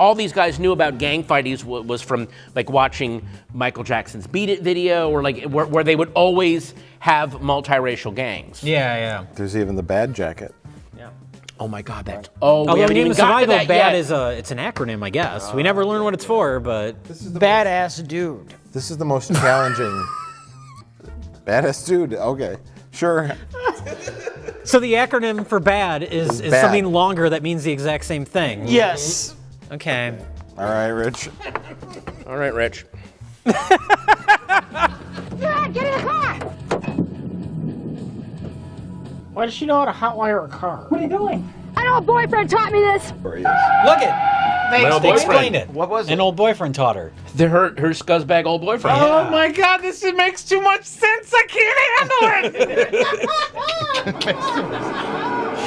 all these guys knew about gang fighting was from like watching Michael Jackson's "Beat It" video, or like where they would always have multiracial gangs. Yeah. There's even the Bad Jacket. Oh my God, that's we Although haven't Game even of gotten to Survival, that bad yet. it's an acronym, I guess. We never learn what it's for, but Badass dude. This is the most challenging. Badass dude. Okay, sure. so the acronym for bad is bad. something longer that means the exact same thing. Yes. Okay. All right, Rich. All right, Rich. Get in the car! Why does she know how to hotwire a car? What are you doing? An old boyfriend taught me this. Look it. My old They boyfriend. explained it. What was it? An old boyfriend taught her. Her scuzzbag old boyfriend. Oh my God, this makes too much sense. I can't handle it.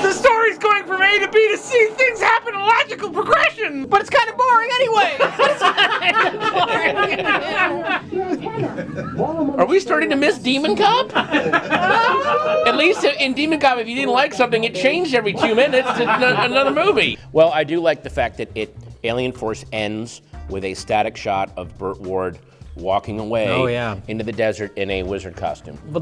The story's going from A to B to C. Things happen in logical progression. But it's kind of boring anyway. Are we starting to miss Demon Cop? At least in Demon Cop, if you didn't like something, it changed every 2 minutes to another movie. Well, I do like the fact that Alien Force ends with a static shot of Burt Ward walking away into the desert in a wizard costume. Well,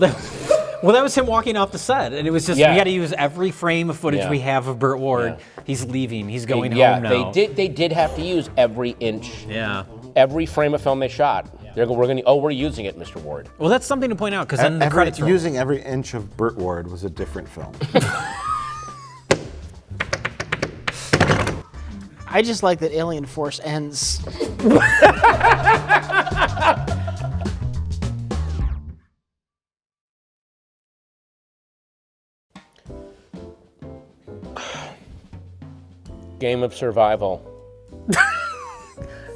that was him walking off the set, and it was just we had to use every frame of footage we have of Burt Ward. He's leaving. He's going home now. They did have to use every inch. Yeah. Every frame of film they shot. We're using it, Mr. Ward. Well, that's something to point out because then the credits roll. Using every inch of Burt Ward was a different film. I just like that Alien Force ends. Game of Survival.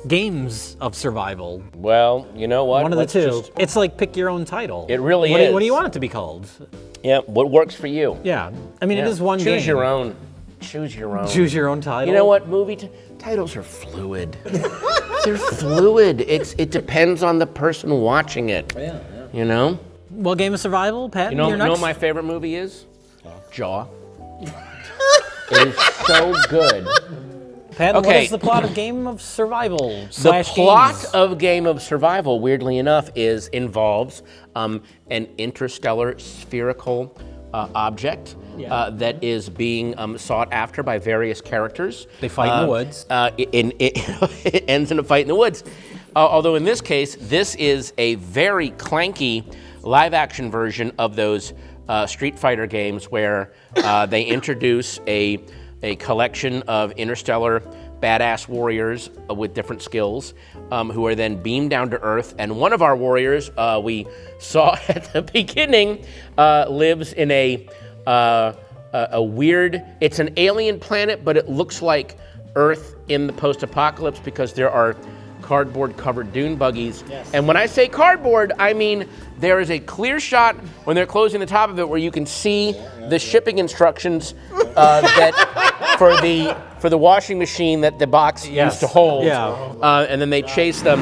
Games of Survival. Well, you know what? One of the two. It's like pick your own title. It really is. What do you want it to be called? Yeah, what works for you? Yeah. I mean, it is one game. Choose your own. Choose your own. Choose your own title. You know what? Movie titles are fluid. They're fluid. It depends on the person watching it. Yeah. You know? Well, Game of Survival, Pat, you know you're next. what my favorite movie is? Jaw. It is so good. Pat, what is the plot of Game of Survival? The plot of Game of Survival, weirdly enough, involves an interstellar spherical object that is being sought after by various characters. They fight in the woods. It ends in a fight in the woods. Although in this case, this is a very clanky live-action version of those Street Fighter games where they introduce a collection of interstellar badass warriors with different skills who are then beamed down to Earth. And one of our warriors we saw at the beginning lives in a weird, it's an alien planet, but it looks like Earth in the post-apocalypse because there are cardboard covered dune buggies. Yes. And when I say cardboard, I mean there is a clear shot when they're closing the top of it where you can see the shipping instructions that for the washing machine that the box used to hold. Yeah. And then they chase them.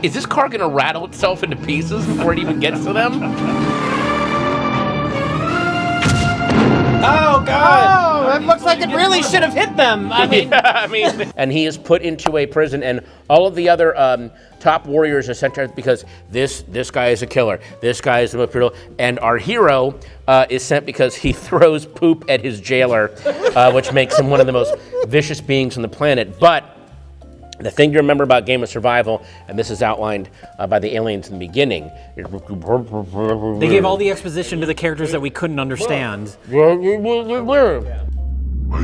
Is this car gonna rattle itself into pieces before it even gets to them? Oh, God! Oh, that looks like it really should have hit them. I mean, And he is put into a prison, and all of the other top warriors are sent out because this guy is a killer. This guy is the most brutal, and our hero is sent because he throws poop at his jailer, which makes him one of the most vicious beings on the planet. But The thing to remember about Game of Survival, and this is outlined by the aliens in the beginning. They gave all the exposition to the characters that we couldn't understand. My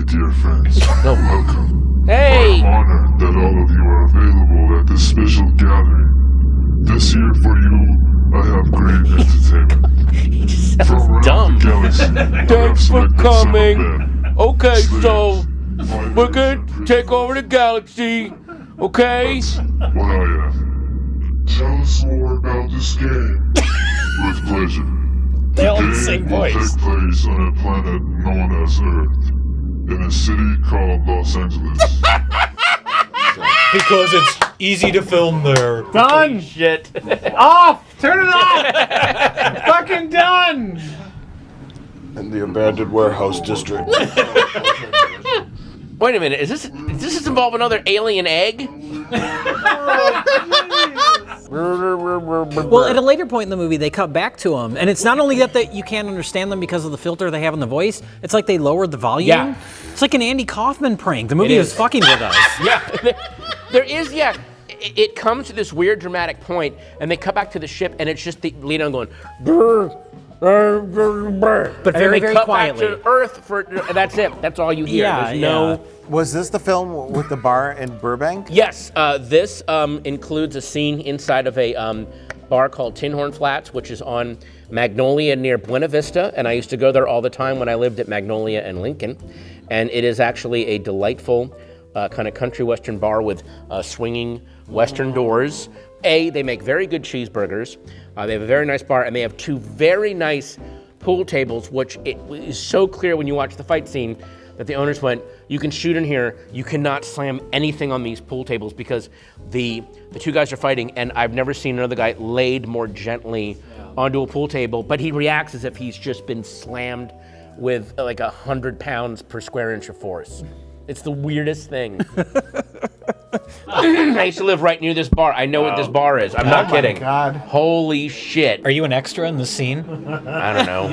dear friends, welcome. Hey! I'm honored that all of you are available at this special gathering. This year for you, I have great entertainment. From around the galaxy, Thanks for coming. Okay, so we're gonna take over the galaxy, okay? What I am. Tell us more about this game. With pleasure. They all have the game same will voice. take place on a planet known as Earth, in a city called Los Angeles. Because it's easy to film there. Done. Shit. Off. Turn it off. Fucking done. In the abandoned warehouse district. Wait a minute, does this involve another alien egg? Well, at a later point in the movie, they cut back to them, and it's not only that you can't understand them because of the filter they have in the voice, it's like they lowered the volume. Yeah. It's like an Andy Kaufman prank. The movie It is is. fucking with us. Yeah, there is, yeah. It comes to this weird dramatic point, and they cut back to the ship, and it's just the lead on going, brr, brr, brr, brr. But and then very, they very cut quietly. back to Earth for, and that's it. That's all you hear. Yeah, There's no. yeah. Was this the film with the bar in Burbank? Yes, this includes a scene inside of a bar called Tin Horn Flats, which is on Magnolia near Buena Vista, and I used to go there all the time when I lived at Magnolia and Lincoln. And it is actually a delightful kind of country western bar with swinging western doors. They make very good cheeseburgers. They have a very nice bar, and they have two very nice pool tables, which it is so clear when you watch the fight scene that the owners went, you can shoot in here, you cannot slam anything on these pool tables because the two guys are fighting, and I've never seen another guy laid more gently onto a pool table, but he reacts as if he's just been slammed with like 100 pounds per square inch of force. It's the weirdest thing. I used to live right near this bar. I know what this bar is. I'm not kidding. Oh my God. Holy shit. Are you an extra in this scene? I don't know.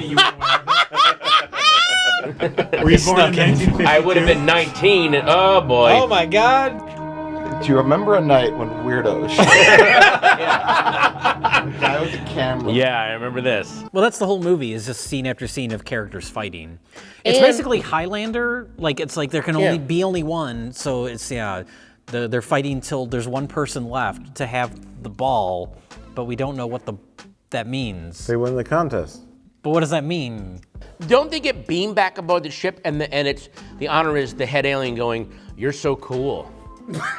Were you born in 1952? I would have been 19, and oh boy. Oh my God. Do you remember a night when Weirdo showed the guy with the camera? Yeah, I remember this. Well, that's the whole movie, is just scene after scene of characters fighting. It's And- basically Highlander. Like, it's like there can only be one, so it's, they're fighting till there's one person left to have the ball, but we don't know what that means. They win the contest. But what does that mean? Don't they get beamed back aboard the ship, and it's the honor is the head alien going, "You're so cool."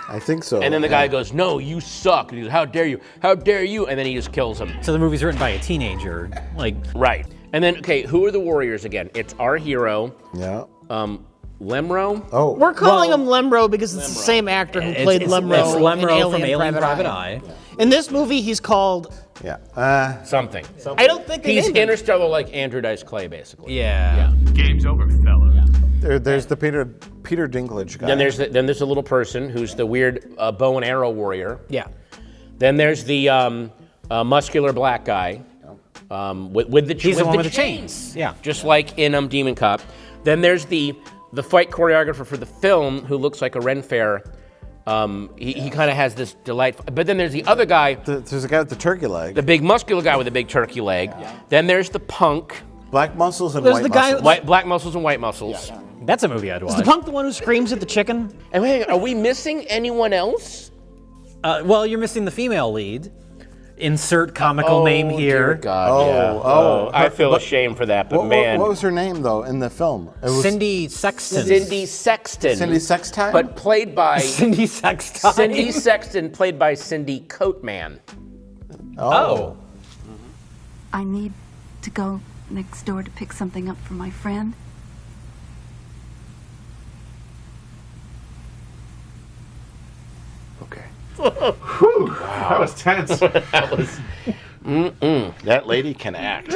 I think so. And then the guy goes, "No, you suck." And he goes, "How dare you? How dare you?" And then he just kills him. So the movie's written by a teenager, like. Right. And then, okay, who are the warriors again? It's our hero. Yeah. Lemro. Oh. We're calling him Lemro because it's the same actor who played Lemro, It's Lemro in from Alien Private Eye. In this movie, he's called. Yeah. Something. I don't think they He's named him. Interstellar like Andrew Dice Clay, basically. Yeah. Game's over, fella. There's the Peter Dinklage guy. Then there's a little person who's the weird bow and arrow warrior. Yeah. Then there's the muscular black guy with the He's the one with the chains. Yeah. Just like in Demon Cop. Then there's the fight choreographer for the film who looks like a Ren Fair. He kind of has this delightful. But then there's the other guy. There's a guy with the turkey leg. The big muscular guy with the big turkey leg. Yeah. Then there's the punk. Black muscles and There's white the guy- muscles. Black muscles and white muscles. Yeah. That's a movie I'd watch. Is the punk the one who screams at the chicken? And wait, are we missing anyone else? Well, you're missing the female lead. Insert comical name here. Dear God, I feel ashamed for that, but man. What was her name, though, in the film? It was Cindy Sexton. Cindy Sexton. Cindy Sexton? But played by... Cindy Sexton. Cindy Sexton, played by Cindy Coatman. Oh. I need to go next door to pick something up for my friend. Okay. Whew, that was tense. That was... That lady can act.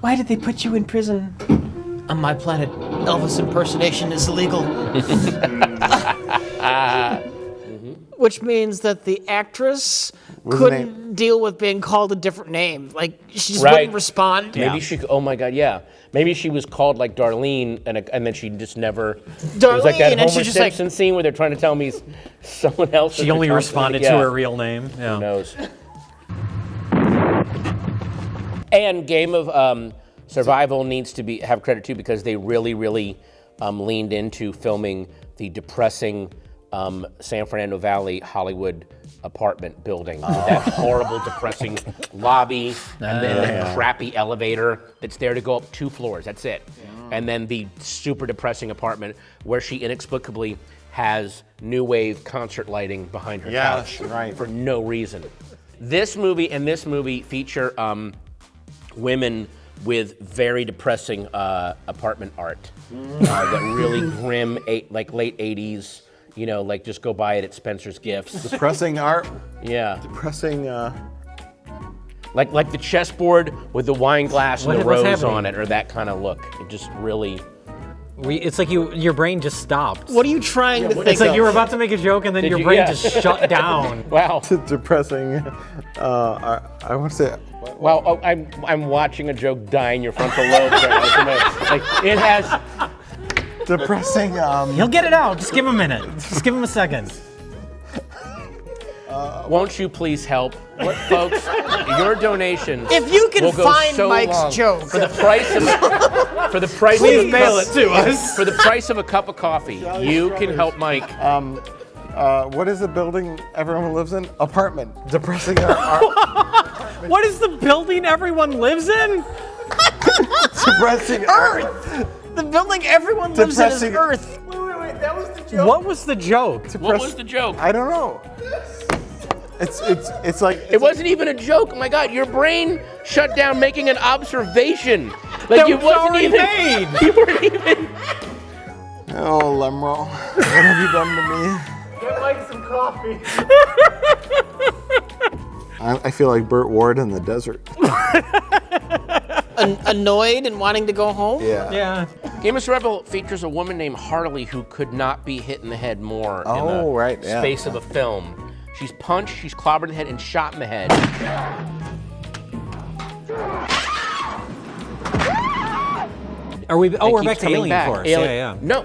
Why did they put you in prison? On my planet, Elvis impersonation is illegal. Which means that the actress couldn't deal with being called a different name. Like, she just wouldn't respond. Maybe she. Oh my God, yeah. Maybe she was called like Darlene, and then she just never. It was like that Darlene, and Homer she's just like- Simpson scene where they're trying to tell me someone else. She only responded to her real name. Yeah. Who knows? And Game of Survival needs to have credit too, because they really leaned into filming the depressing San Fernando Valley Hollywood apartment building. That horrible, depressing lobby, and then the crappy elevator that's there to go up 2 floors. That's it. And then the super depressing apartment where she inexplicably has new wave concert lighting behind her couch for no reason. This movie and this movie feature women with very depressing apartment art. That really grim, like late 80s, you know, like just go buy it at Spencer's Gifts. Depressing art. Yeah. Depressing. Like the chessboard with the wine glass and the What's rose happening? on it, or that kind of look. It just really. It's like your brain just stopped. What are you trying to think It's like of? you were about to make a joke and then your brain just shut down. Wow. Depressing. I want to say. Well, I'm watching a joke die in your frontal lobe. Like it has. Depressing. He'll get it out. Just give him a minute. Just give him a second. Won't you please help, folks? Your donations. If you can will go find so Mike's long. joke. For the price of Please mail it to us. For the price of a cup of coffee, you can help Mike. What is the building everyone lives in? Apartment. Depressing. What is the building everyone lives in? Depressing. Earth. The building everyone lives in is Depressing. Earth. Wait, that was the joke. What was the joke? What was the joke? I don't know. It's like It wasn't even a joke. Oh my God, your brain shut down making an observation. Like That it was wasn't already even made. You weren't even. Oh, Lemro, what have you done to me? Get Mike some coffee. I feel like Burt Ward in the desert. Annoyed and wanting to go home? Yeah. Game of Survival features a woman named Harley who could not be hit in the head more in Oh, the right, yeah. space of a film. She's punched, she's clobbered in the head, and shot in the head. Are we? It Oh, we're keeps back to coming Alien back. Force. Alien- Yeah. No.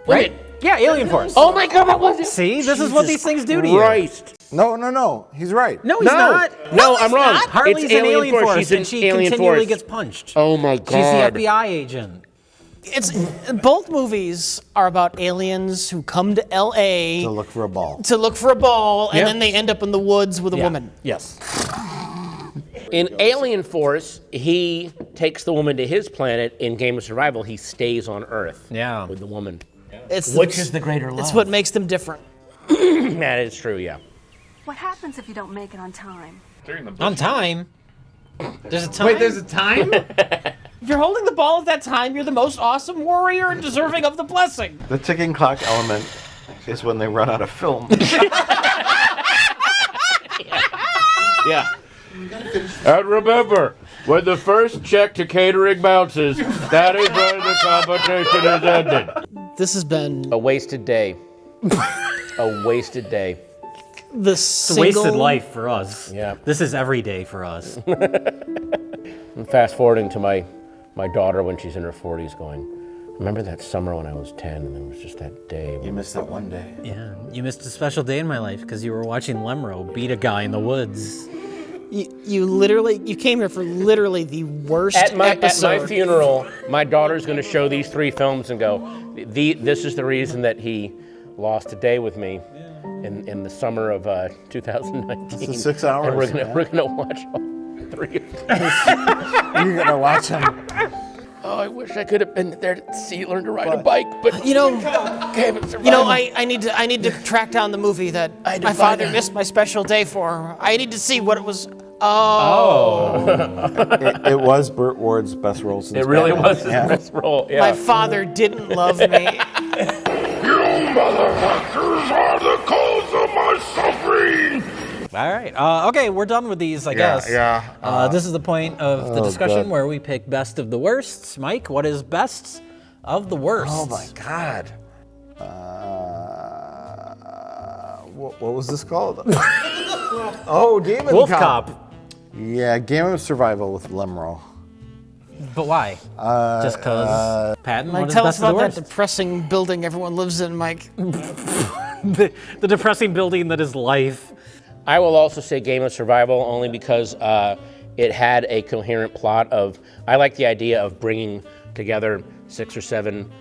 Right? Wait. Yeah, Alien Force. Oh my God, that wasn't. See, this is what these things do to you. Christ. No. He's right. No, he's not. No, I'm wrong. Harley's It's an Alien Force, She's and an she Alien continually Force. gets punched. Oh my God. She's the FBI agent. It's both movies are about aliens who come to L.A. To look for a ball. And Yep. then they end up in the woods with a woman. Yes. In Alien Force, he takes the woman to his planet. In Game of Survival, he stays on Earth. Yeah. With the woman. Which is the greater love? It's what makes them different. That is true, yeah. What happens if you don't make it on time? On time? There's a time? Wait, there's a time? If you're holding the ball at that time, you're the most awesome warrior and deserving of the blessing. The ticking clock element is when they run out of film. Yeah. And remember, when the first check to catering bounces, that is when the competition is ended. This has been a wasted day. A wasted day. The It's a wasted life for us. Yeah. This is every day for us. I'm fast forwarding to my daughter when she's in her 40s going, remember that summer when I was 10 and there was just that day? You missed that one day. Yeah, you missed a special day in my life because you were watching Lemro beat a guy in the woods. You came here for literally the worst At my episode. funeral, my daughter's going to show these 3 films and go, this is the reason that he lost a day with me in the summer of 2019. This is 6 hours. And we're gonna watch all 3 of them. You're gonna watch him. Oh, I wish I could have been there to see learn to ride a bike, but I need to track down the movie that my father missed my special day for. I need to see what it was. It was Burt Ward's best role since It really Batman. was his best role. Yeah. My father didn't love me. You motherfuckers are the cause of my suffering! All right. Okay, we're done with these, I guess. Yeah. This is the point of the Oh, discussion God. where we pick best of the worsts. Mike, what is best of the worst? Oh my God. What was this called? Oh, Demon Wolf Cop. Cop. Yeah, Game of Survival with Lemro. But why? Just because? Patton, Mike, what is tell best us of the about worst? that depressing building everyone lives in, Mike. the depressing building that is life. I will also say Game of Survival only because it had a coherent plot of, I like the idea of bringing together 6 or 7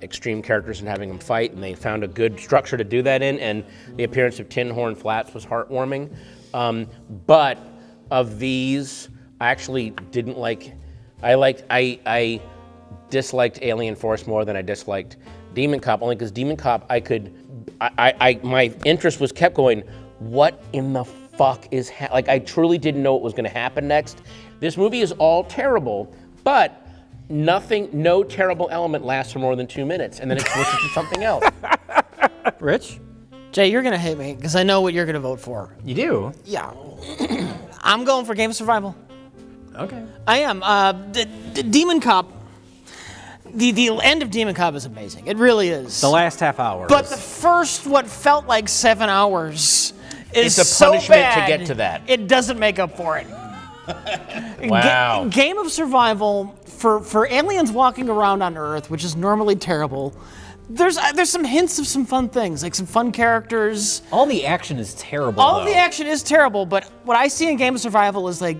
extreme characters and having them fight, and they found a good structure to do that in, and the appearance of Tin Horn Flats was heartwarming. But of these, I actually didn't like, I disliked Alien Force more than I disliked Demon Cop, only because Demon Cop, my interest was kept going, what in the fuck is, like I truly didn't know what was gonna happen next. This movie is all terrible, but no terrible element lasts for more than 2 minutes, and then it switches to something else. Rich? Jay, you're gonna hate me, because I know what you're gonna vote for. You do? Yeah. I'm going for Game of Survival. Okay. I am. The Demon Cop, the end of Demon Cop is amazing. It really is. The last half hour. But the first, what felt like 7 hours is It's a punishment so bad, to get to that. It doesn't make up for it. Wow. Game of Survival, for aliens walking around on Earth, which is normally terrible, there's some hints of some fun things, like some fun characters. All the action is terrible. All the action is terrible, but what I see in Game of Survival is like,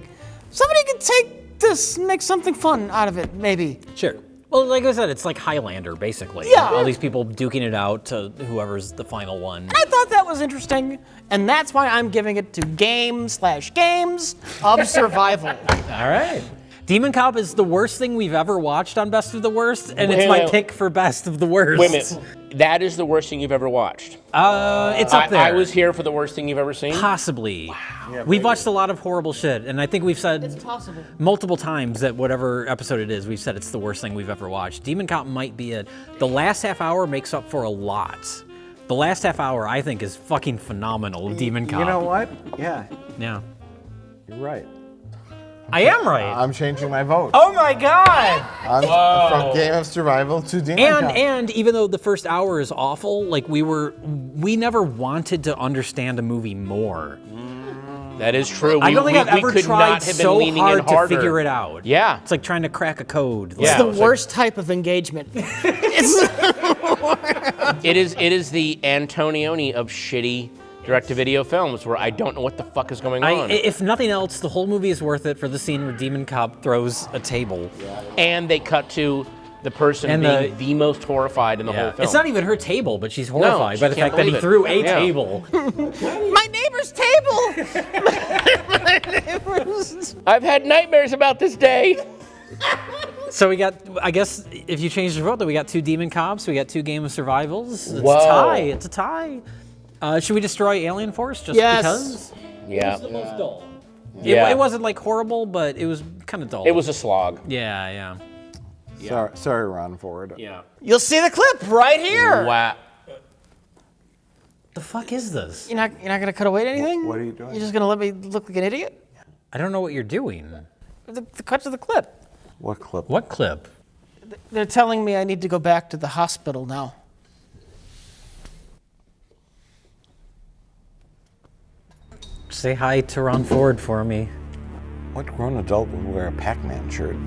somebody could take this and make something fun out of it, maybe. Sure. Well, like I said, it's like Highlander, basically. Yeah. All these people duking it out to whoever's the final one. I thought that was interesting, and that's why I'm giving it to Games of Survival. All right. Demon Cop is the worst thing we've ever watched on Best of the Worst, and it's Wait, my wait. pick for Best of the Worst. Wait a minute, that is the worst thing you've ever watched? It's up there. I was here for the worst thing you've ever seen? Possibly. Wow. We've watched a lot of horrible shit, and I think we've said It's possible. multiple times that whatever episode it is, we've said it's the worst thing we've ever watched. Demon Cop might be it. The last half hour makes up for a lot. The last half hour, I think, is fucking phenomenal of Demon Cop. You know what? Yeah, Yeah. you're right. I am right. I'm changing my vote. Oh my god! From Game of Survival to Demon Cop. And even though the first hour is awful, like we never wanted to understand a movie more. That is true. I don't think I've ever could tried not have been so leaning in hard to harder. figure it out. Yeah. It's like trying to crack a code. It's the worst type of engagement. It is the Antonioni of shitty direct-to-video films where I don't know what the fuck is going on. If nothing else, the whole movie is worth it for the scene where Demon Cop throws a table. And they cut to the person being the most horrified in the whole film. It's not even her table, but she's horrified by the she fact can't that he believe threw it. a Yeah. table. My neighbor's table! I've had nightmares about this day. So we got, I guess, if you change your vote, then we got 2 Demon Cops, we got 2 Game of Survivals. It's Whoa. a tie. It's a tie. Should we destroy Alien Force just because? Yeah. It was the most dull. Yeah. It wasn't like horrible, but it was kind of dull. It was a slog. Yeah. Sorry, Ron Ford. Yeah. You'll see the clip right here. Wow. The fuck is this? You're not gonna cut away to anything? What are you doing? You're just gonna let me look like an idiot? I don't know what you're doing. The cut to the clip. What clip? What clip? They're telling me I need to go back to the hospital now. Say hi to Ron Ford for me. What grown adult would wear a Pac-Man shirt?